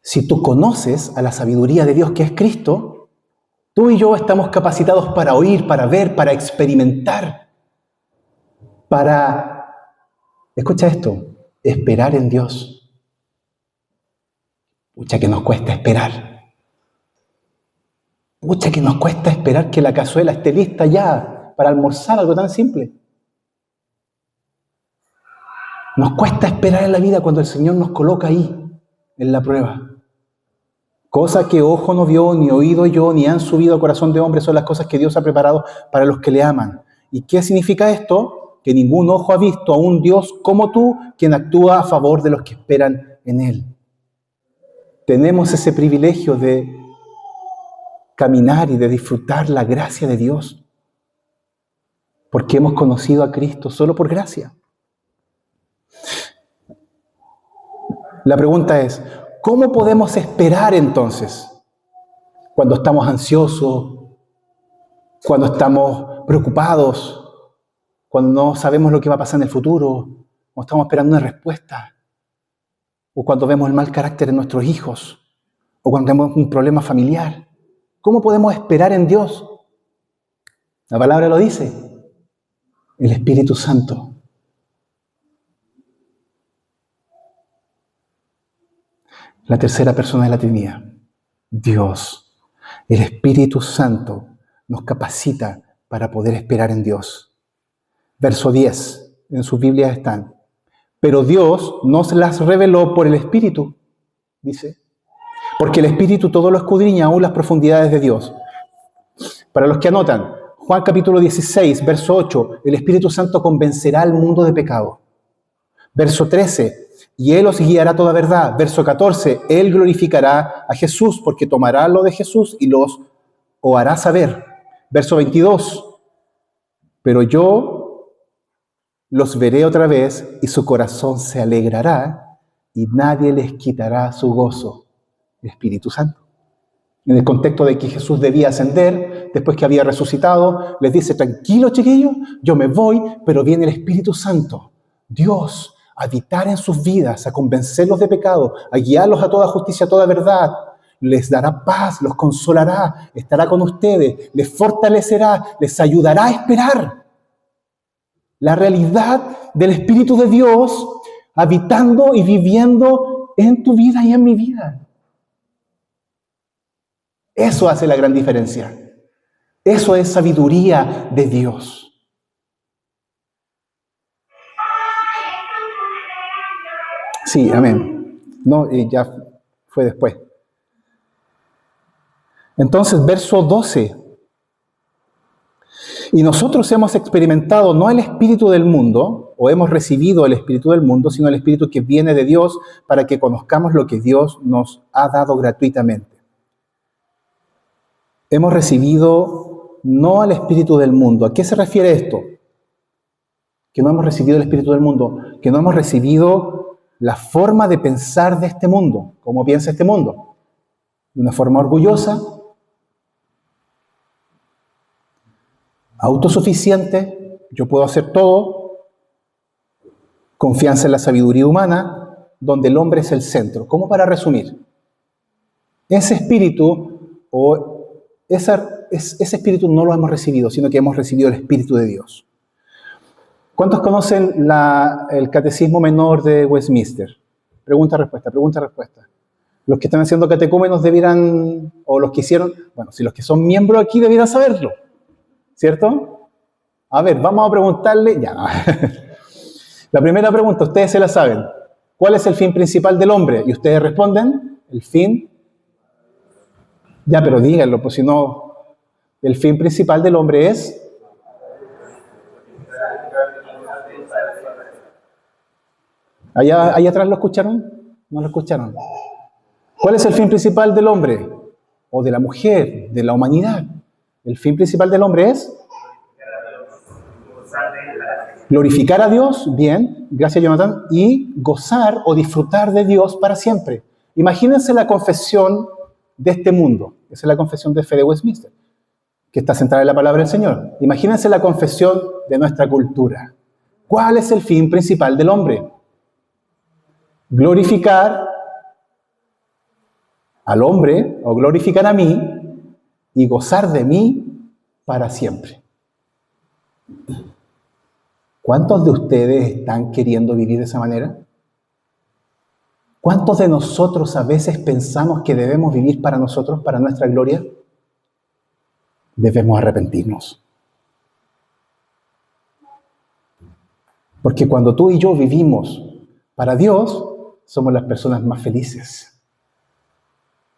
Si tú conoces a la sabiduría de Dios que es Cristo, tú y yo estamos capacitados para oír, para ver, para experimentar, para... Escucha esto, esperar en Dios. Pucha que nos cuesta esperar. Pucha que nos cuesta esperar que la cazuela esté lista ya para almorzar, algo tan simple. Nos cuesta esperar en la vida cuando el Señor nos coloca ahí, en la prueba. Cosas que ojo no vio, ni oído yo, ni han subido al corazón de hombre, son las cosas que Dios ha preparado para los que le aman. ¿Y qué significa esto? Que ningún ojo ha visto a un Dios como tú, quien actúa a favor de los que esperan en Él. Tenemos ese privilegio de caminar y de disfrutar la gracia de Dios, porque hemos conocido a Cristo solo por gracia. La pregunta es, ¿cómo podemos esperar entonces cuando estamos ansiosos, cuando estamos preocupados, cuando no sabemos lo que va a pasar en el futuro, cuando estamos esperando una respuesta, o cuando vemos el mal carácter de nuestros hijos, o cuando tenemos un problema familiar? ¿Cómo podemos esperar en Dios? La palabra lo dice, el Espíritu Santo. La tercera persona de la Trinidad, Dios. El Espíritu Santo nos capacita para poder esperar en Dios. Verso 10, en sus Biblias están. Pero Dios nos las reveló por el Espíritu, dice. Porque el Espíritu todo lo escudriña, aún las profundidades de Dios. Para los que anotan, Juan capítulo 16, verso 8, el Espíritu Santo convencerá al mundo de pecado. Verso 13, y Él os guiará a toda verdad. Verso 14, Él glorificará a Jesús, porque tomará lo de Jesús y os hará saber. Verso 22, pero yo los veré otra vez y su corazón se alegrará y nadie les quitará su gozo. El Espíritu Santo. En el contexto de que Jesús debía ascender, después que había resucitado, les dice, tranquilo chiquillos, yo me voy, pero viene el Espíritu Santo. Dios a habitar en sus vidas, a convencerlos de pecado, a guiarlos a toda justicia, a toda verdad. Les dará paz, los consolará, estará con ustedes, les fortalecerá, les ayudará a esperar. La realidad del Espíritu de Dios habitando y viviendo en tu vida y en mi vida. Eso hace la gran diferencia. Eso es sabiduría de Dios. Sí, amén. No, ya fue después. Entonces, verso 12. Y nosotros hemos experimentado no el espíritu del mundo, o hemos recibido el espíritu del mundo, sino el espíritu que viene de Dios para que conozcamos lo que Dios nos ha dado gratuitamente. Hemos recibido no al espíritu del mundo. ¿A qué se refiere esto? Que no hemos recibido el espíritu del mundo, que no hemos recibido la forma de pensar de este mundo, cómo piensa este mundo, de una forma orgullosa, autosuficiente, yo puedo hacer todo, confianza en la sabiduría humana, donde el hombre es el centro. ¿Cómo para resumir? Ese espíritu ese espíritu no lo hemos recibido, sino que hemos recibido el Espíritu de Dios. ¿Cuántos conocen el Catecismo Menor de Westminster? Pregunta-respuesta, pregunta-respuesta. Los que están haciendo catecúmenos debieran, o los que hicieron, bueno, si los que son miembros aquí debieran saberlo, ¿cierto? A ver, vamos a preguntarle, ya. La primera pregunta, ustedes se la saben. ¿Cuál es el fin principal del hombre? Y ustedes responden, el fin. Ya, pero díganlo, pues si no, el fin principal del hombre es. ¿Allá atrás lo escucharon? ¿No lo escucharon? ¿Cuál es el fin principal del hombre? O de la mujer, de la humanidad. El fin principal del hombre es glorificar a Dios, bien, gracias Jonathan, y gozar o disfrutar de Dios para siempre. Imagínense la confesión de este mundo. Esa es la confesión de fe de Westminster, que está centrada en la palabra del Señor. Imagínense la confesión de nuestra cultura. ¿Cuál es el fin principal del hombre? Glorificar al hombre, o glorificar a mí, y gozar de mí para siempre. ¿Cuántos de ustedes están queriendo vivir de esa manera? ¿Cuántos de nosotros a veces pensamos que debemos vivir para nosotros, para nuestra gloria? Debemos arrepentirnos. Porque cuando tú y yo vivimos para Dios, somos las personas más felices.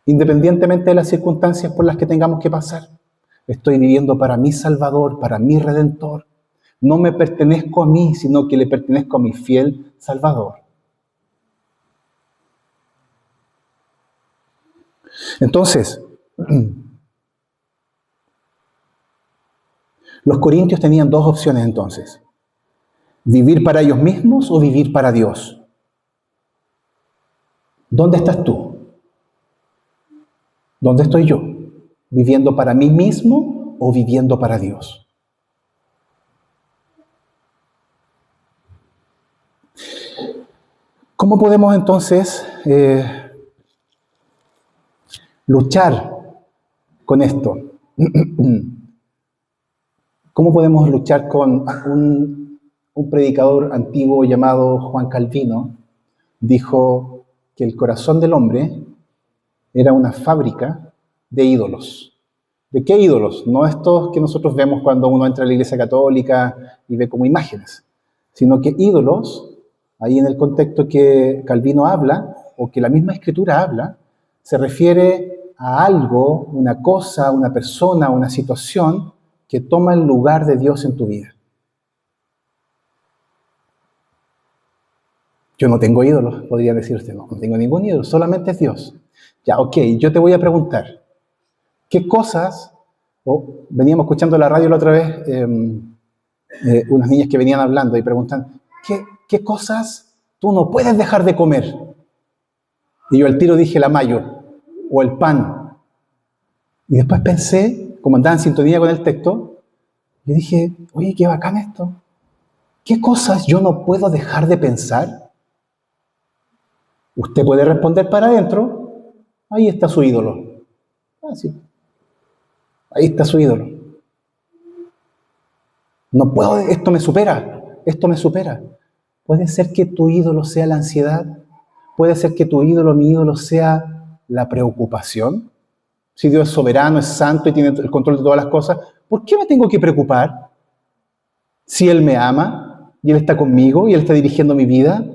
Independientemente de las circunstancias por las que tengamos que pasar. Estoy viviendo para mi Salvador, para mi Redentor. No me pertenezco a mí, sino que le pertenezco a mi fiel Salvador. Entonces, los corintios tenían dos opciones entonces. ¿Vivir para ellos mismos o vivir para Dios? ¿Dónde estás tú? ¿Dónde estoy yo? ¿Viviendo para mí mismo o viviendo para Dios? ¿Cómo podemos entonces luchar con esto? ¿Cómo podemos luchar con un predicador antiguo llamado Juan Calvino? Dijo que el corazón del hombre era una fábrica de ídolos. ¿De qué ídolos? No estos que nosotros vemos cuando uno entra a la Iglesia Católica y ve como imágenes, sino que ídolos, ahí en el contexto que Calvino habla, o que la misma Escritura habla, se refiere a algo, una cosa, una persona, una situación que toma el lugar de Dios en tu vida. Yo no tengo ídolos, podría decir usted. No tengo ningún ídolo, solamente es Dios. Ya, ok, yo te voy a preguntar, ¿qué cosas, veníamos escuchando la radio la otra vez, unas niñas que venían hablando y preguntan, ¿qué cosas tú no puedes dejar de comer? Y yo al tiro dije la mayo, o el pan. Y después pensé, como andaba en sintonía con el texto, yo dije, oye, qué bacán esto. ¿Qué cosas yo no puedo dejar de pensar? Usted puede responder para adentro, ahí está su ídolo. Sí. Ahí está su ídolo. No puedo, esto me supera. Puede ser que tu ídolo sea la ansiedad, puede ser que tu ídolo, mi ídolo, sea la preocupación. Si Dios es soberano, es santo y tiene el control de todas las cosas, ¿por qué me tengo que preocupar? Si Él me ama y Él está conmigo y Él está dirigiendo mi vida,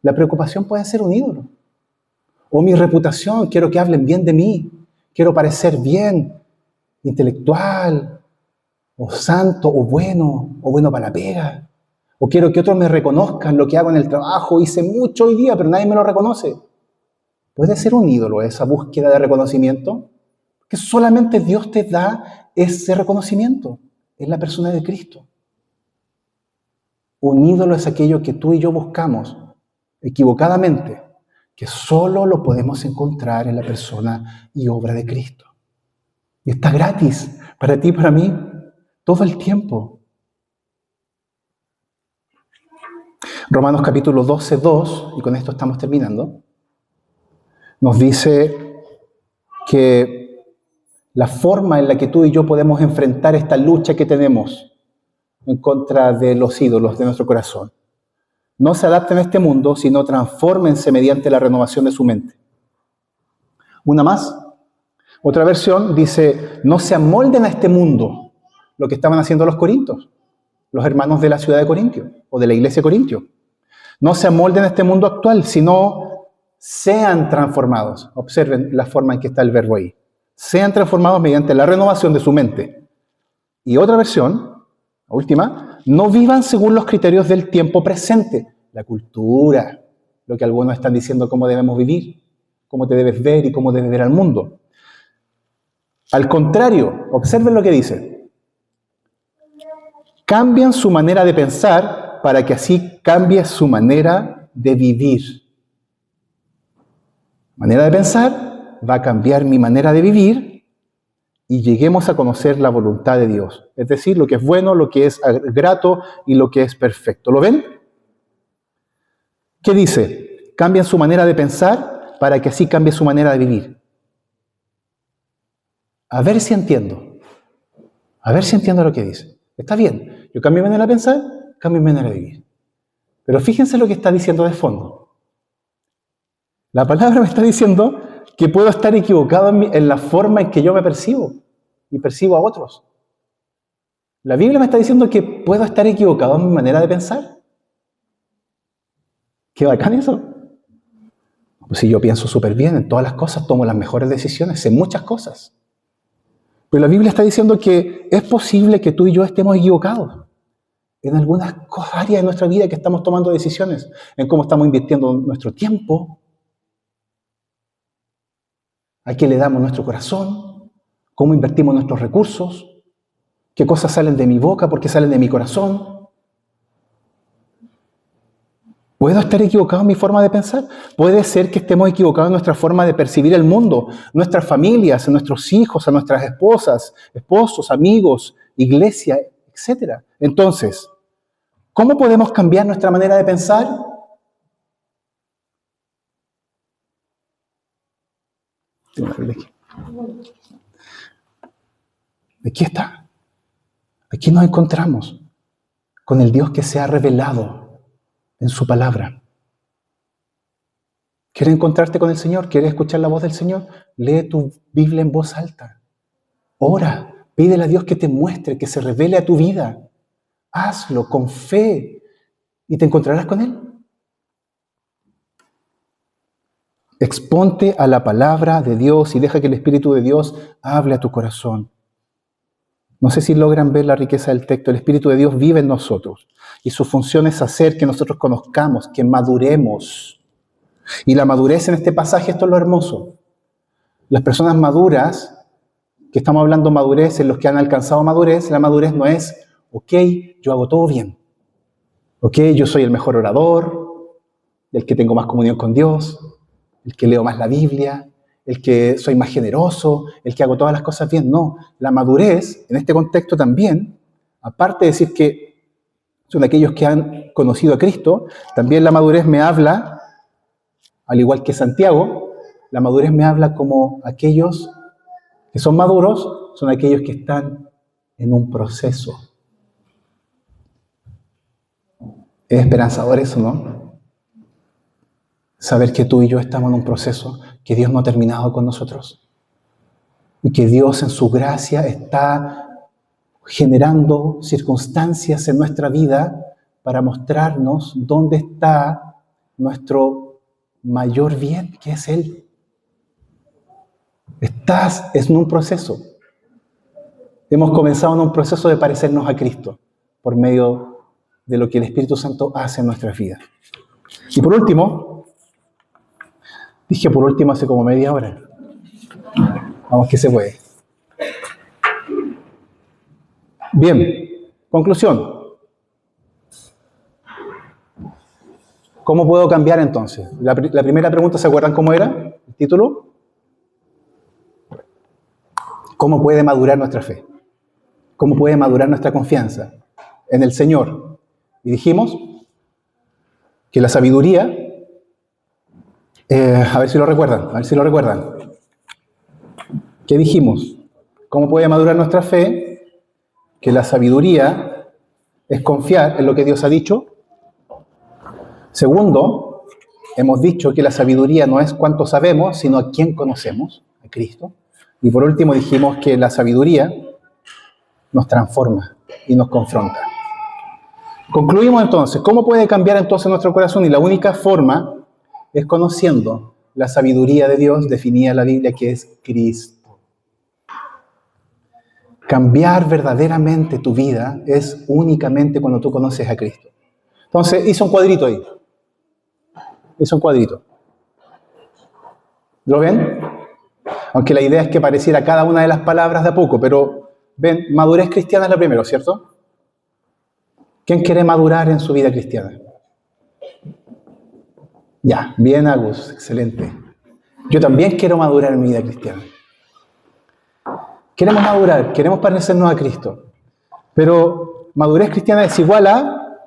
la preocupación puede ser un ídolo. O mi reputación, quiero que hablen bien de mí, quiero parecer bien, intelectual, o santo, o bueno para la pega. O quiero que otros me reconozcan lo que hago en el trabajo, hice mucho hoy día, pero nadie me lo reconoce. ¿Puede ser un ídolo esa búsqueda de reconocimiento? Que solamente Dios te da ese reconocimiento en la persona de Cristo. Un ídolo es aquello que tú y yo buscamos equivocadamente, que solo lo podemos encontrar en la persona y obra de Cristo. Y está gratis para ti y para mí todo el tiempo. Romanos capítulo 12, 2, y con esto estamos terminando, nos dice que la forma en la que tú y yo podemos enfrentar esta lucha que tenemos en contra de los ídolos de nuestro corazón. No se adapten a este mundo, sino transfórmense mediante la renovación de su mente. Una más. Otra versión dice, no se amolden a este mundo, lo que estaban haciendo los corintios, los hermanos de la ciudad de Corintio, o de la iglesia de Corintio. No se amolden a este mundo actual, sino sean transformados. Observen la forma en que está el verbo ahí. Sean transformados mediante la renovación de su mente. Y otra versión, la última, no vivan según los criterios del tiempo presente, la cultura, lo que algunos están diciendo cómo debemos vivir, cómo te debes ver y cómo debes ver al mundo. Al contrario, observen lo que dice. Cambian su manera de pensar para que así cambie su manera de vivir. Manera de pensar va a cambiar mi manera de vivir y lleguemos a conocer la voluntad de Dios. Es decir, lo que es bueno, lo que es grato y lo que es perfecto. ¿Lo ven? ¿Qué dice? Cambian su manera de pensar para que así cambie su manera de vivir. A ver si entiendo. A ver si entiendo lo que dice. Está bien. Yo cambio mi manera de pensar, cambio mi manera de vivir. Pero fíjense lo que está diciendo de fondo. La palabra me está diciendo que puedo estar equivocado en la forma en que yo me percibo y percibo a otros. La Biblia me está diciendo que puedo estar equivocado en mi manera de pensar. ¿Qué bacán eso? Pues si yo pienso súper bien en todas las cosas, tomo las mejores decisiones en muchas cosas. Pero la Biblia está diciendo que es posible que tú y yo estemos equivocados en algunas áreas de nuestra vida que estamos tomando decisiones, en cómo estamos invirtiendo nuestro tiempo, a qué le damos nuestro corazón, cómo invertimos nuestros recursos, qué cosas salen de mi boca, por qué salen de mi corazón. ¿Puedo estar equivocado en mi forma de pensar? Puede ser que estemos equivocados en nuestra forma de percibir el mundo, nuestras familias, a nuestros hijos, a nuestras esposas, esposos, amigos, iglesia, etc. Entonces, ¿cómo podemos cambiar nuestra manera de pensar? Aquí está. Aquí nos encontramos con el Dios que se ha revelado en su palabra. ¿Quieres encontrarte con el Señor? ¿Quieres escuchar la voz del Señor? Lee tu Biblia en voz alta. Ora, pídele a Dios que te muestre, que se revele a tu vida. Hazlo con fe y te encontrarás con Él. Exponte a la palabra de Dios y deja que el Espíritu de Dios hable a tu corazón. No sé si logran ver la riqueza del texto. El Espíritu de Dios vive en nosotros y su función es hacer que nosotros conozcamos, que maduremos. Y la madurez en este pasaje, esto es lo hermoso. Las personas maduras, que estamos hablando de madurez, en los que han alcanzado madurez, la madurez no es, ok, yo hago todo bien. Ok, yo soy el mejor orador, el que tengo más comunión con Dios, el que leo más la Biblia, el que soy más generoso, el que hago todas las cosas bien. No, la madurez, en este contexto también, aparte de decir que son aquellos que han conocido a Cristo. También la madurez me habla, al igual que Santiago, la madurez me habla como aquellos que son maduros, son aquellos que están en un proceso. Es esperanzador eso, ¿no? Saber que tú y yo estamos en un proceso, que Dios no ha terminado con nosotros. Y que Dios en su gracia está generando circunstancias en nuestra vida para mostrarnos dónde está nuestro mayor bien, que es Él. Estás en un proceso. Hemos comenzado en un proceso de parecernos a Cristo por medio de lo que el Espíritu Santo hace en nuestras vidas. Y por último, dije por último hace como media hora. Vamos que se puede. Bien, conclusión. ¿Cómo puedo cambiar entonces? La primera pregunta, ¿se acuerdan cómo era el título? ¿Cómo puede madurar nuestra fe? ¿Cómo puede madurar nuestra confianza en el Señor? Y dijimos que la sabiduría, a ver si lo recuerdan, ¿Qué dijimos? ¿Cómo puede madurar nuestra fe? Que la sabiduría es confiar en lo que Dios ha dicho. Segundo, hemos dicho que la sabiduría no es cuánto sabemos, sino a quién conocemos, a Cristo. Y por último dijimos que la sabiduría nos transforma y nos confronta. Concluimos entonces, ¿cómo puede cambiar entonces nuestro corazón? Y la única forma es conociendo la sabiduría de Dios definida en la Biblia, que es Cristo. Cambiar verdaderamente tu vida es únicamente cuando tú conoces a Cristo. Entonces, hice un cuadrito ahí. ¿Lo ven? Aunque la idea es que pareciera cada una de las palabras de a poco, pero ven, madurez cristiana es la primera, ¿cierto? ¿Quién quiere madurar en su vida cristiana? Ya, bien, Agus, excelente. Yo también quiero madurar en mi vida cristiana. Queremos madurar, queremos parecernos a Cristo. Pero madurez cristiana es igual a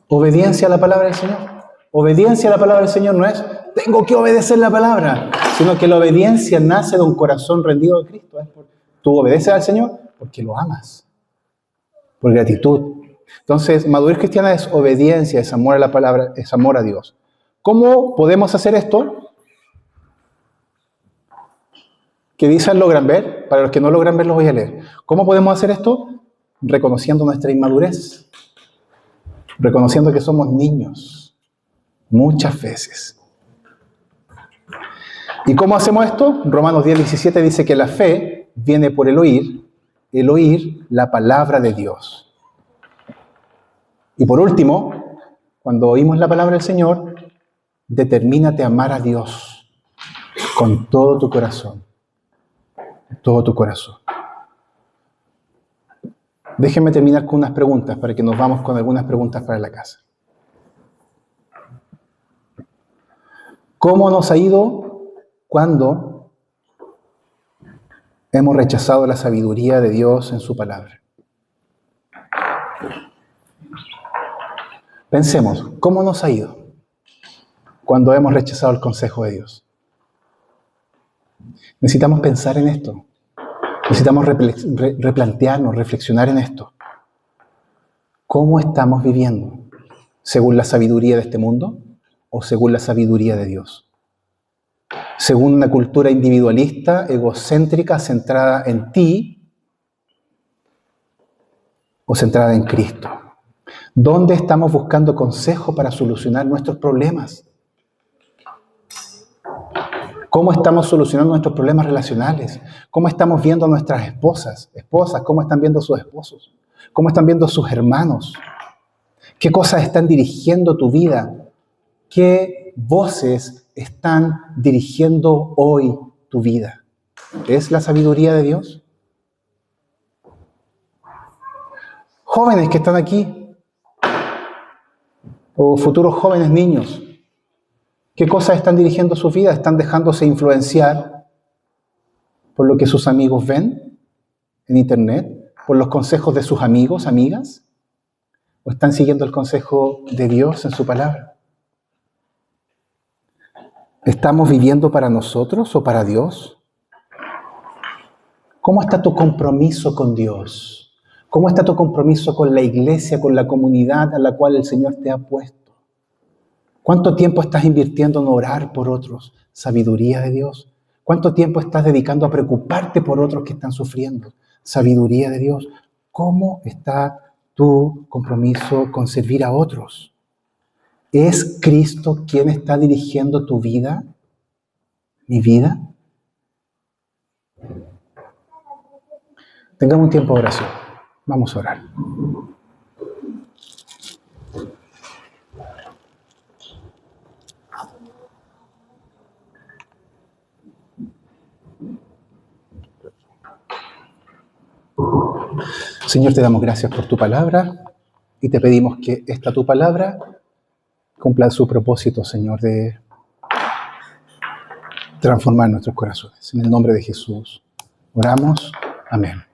obediencia a la palabra del Señor. Obediencia a la palabra del Señor no es tengo que obedecer la palabra, sino que la obediencia nace de un corazón rendido a Cristo. Tú obedeces al Señor porque lo amas, por gratitud. Entonces, madurez cristiana es obediencia, es amor a la palabra, es amor a Dios. ¿Cómo podemos hacer esto? ¿Qué dicen logran ver? Para los que no logran ver, los voy a leer. ¿Cómo podemos hacer esto? Reconociendo nuestra inmadurez. Reconociendo que somos niños. Muchas veces. ¿Y cómo hacemos esto? Romanos 10:17 dice que la fe viene por el oír la palabra de Dios. Y por último, cuando oímos la palabra del Señor, determínate a amar a Dios con todo tu corazón. Todo tu corazón. Déjenme terminar con unas preguntas para que nos vamos con algunas preguntas para la casa. ¿Cómo nos ha ido cuando hemos rechazado la sabiduría de Dios en su palabra? Pensemos, ¿cómo nos ha ido cuando hemos rechazado el consejo de Dios? Necesitamos pensar en esto. Necesitamos replantearnos, reflexionar en esto. ¿Cómo estamos viviendo? ¿Según la sabiduría de este mundo o según la sabiduría de Dios? ¿Según una cultura individualista, egocéntrica, centrada en ti o centrada en Cristo? ¿Dónde estamos buscando consejo para solucionar nuestros problemas? ¿Cómo estamos solucionando nuestros problemas relacionales? ¿Cómo estamos viendo a nuestras esposas? ¿Cómo están viendo a sus esposos? ¿Cómo están viendo a sus hermanos? ¿Qué cosas están dirigiendo tu vida? ¿Qué voces están dirigiendo hoy tu vida? ¿Es la sabiduría de Dios? Jóvenes que están aquí, o futuros jóvenes niños, ¿qué cosas están dirigiendo su vida? ¿Están dejándose influenciar por lo que sus amigos ven en internet? por los consejos de sus amigos, amigas? ¿O están siguiendo el consejo de Dios en su palabra? ¿Estamos viviendo para nosotros o para Dios? ¿Cómo está tu compromiso con Dios? ¿Cómo está tu compromiso con la iglesia, con la comunidad a la cual el Señor te ha puesto? ¿Cuánto tiempo estás invirtiendo en orar por otros? Sabiduría de Dios. ¿Cuánto tiempo estás dedicando a preocuparte por otros que están sufriendo? Sabiduría de Dios. ¿Cómo está tu compromiso con servir a otros? ¿Es Cristo quien está dirigiendo tu vida? ¿Mi vida? Tengamos un tiempo de oración. Vamos a orar. Señor, te damos gracias por tu palabra y te pedimos que esta tu palabra cumpla su propósito, Señor, de transformar nuestros corazones. En el nombre de Jesús oramos. Amén.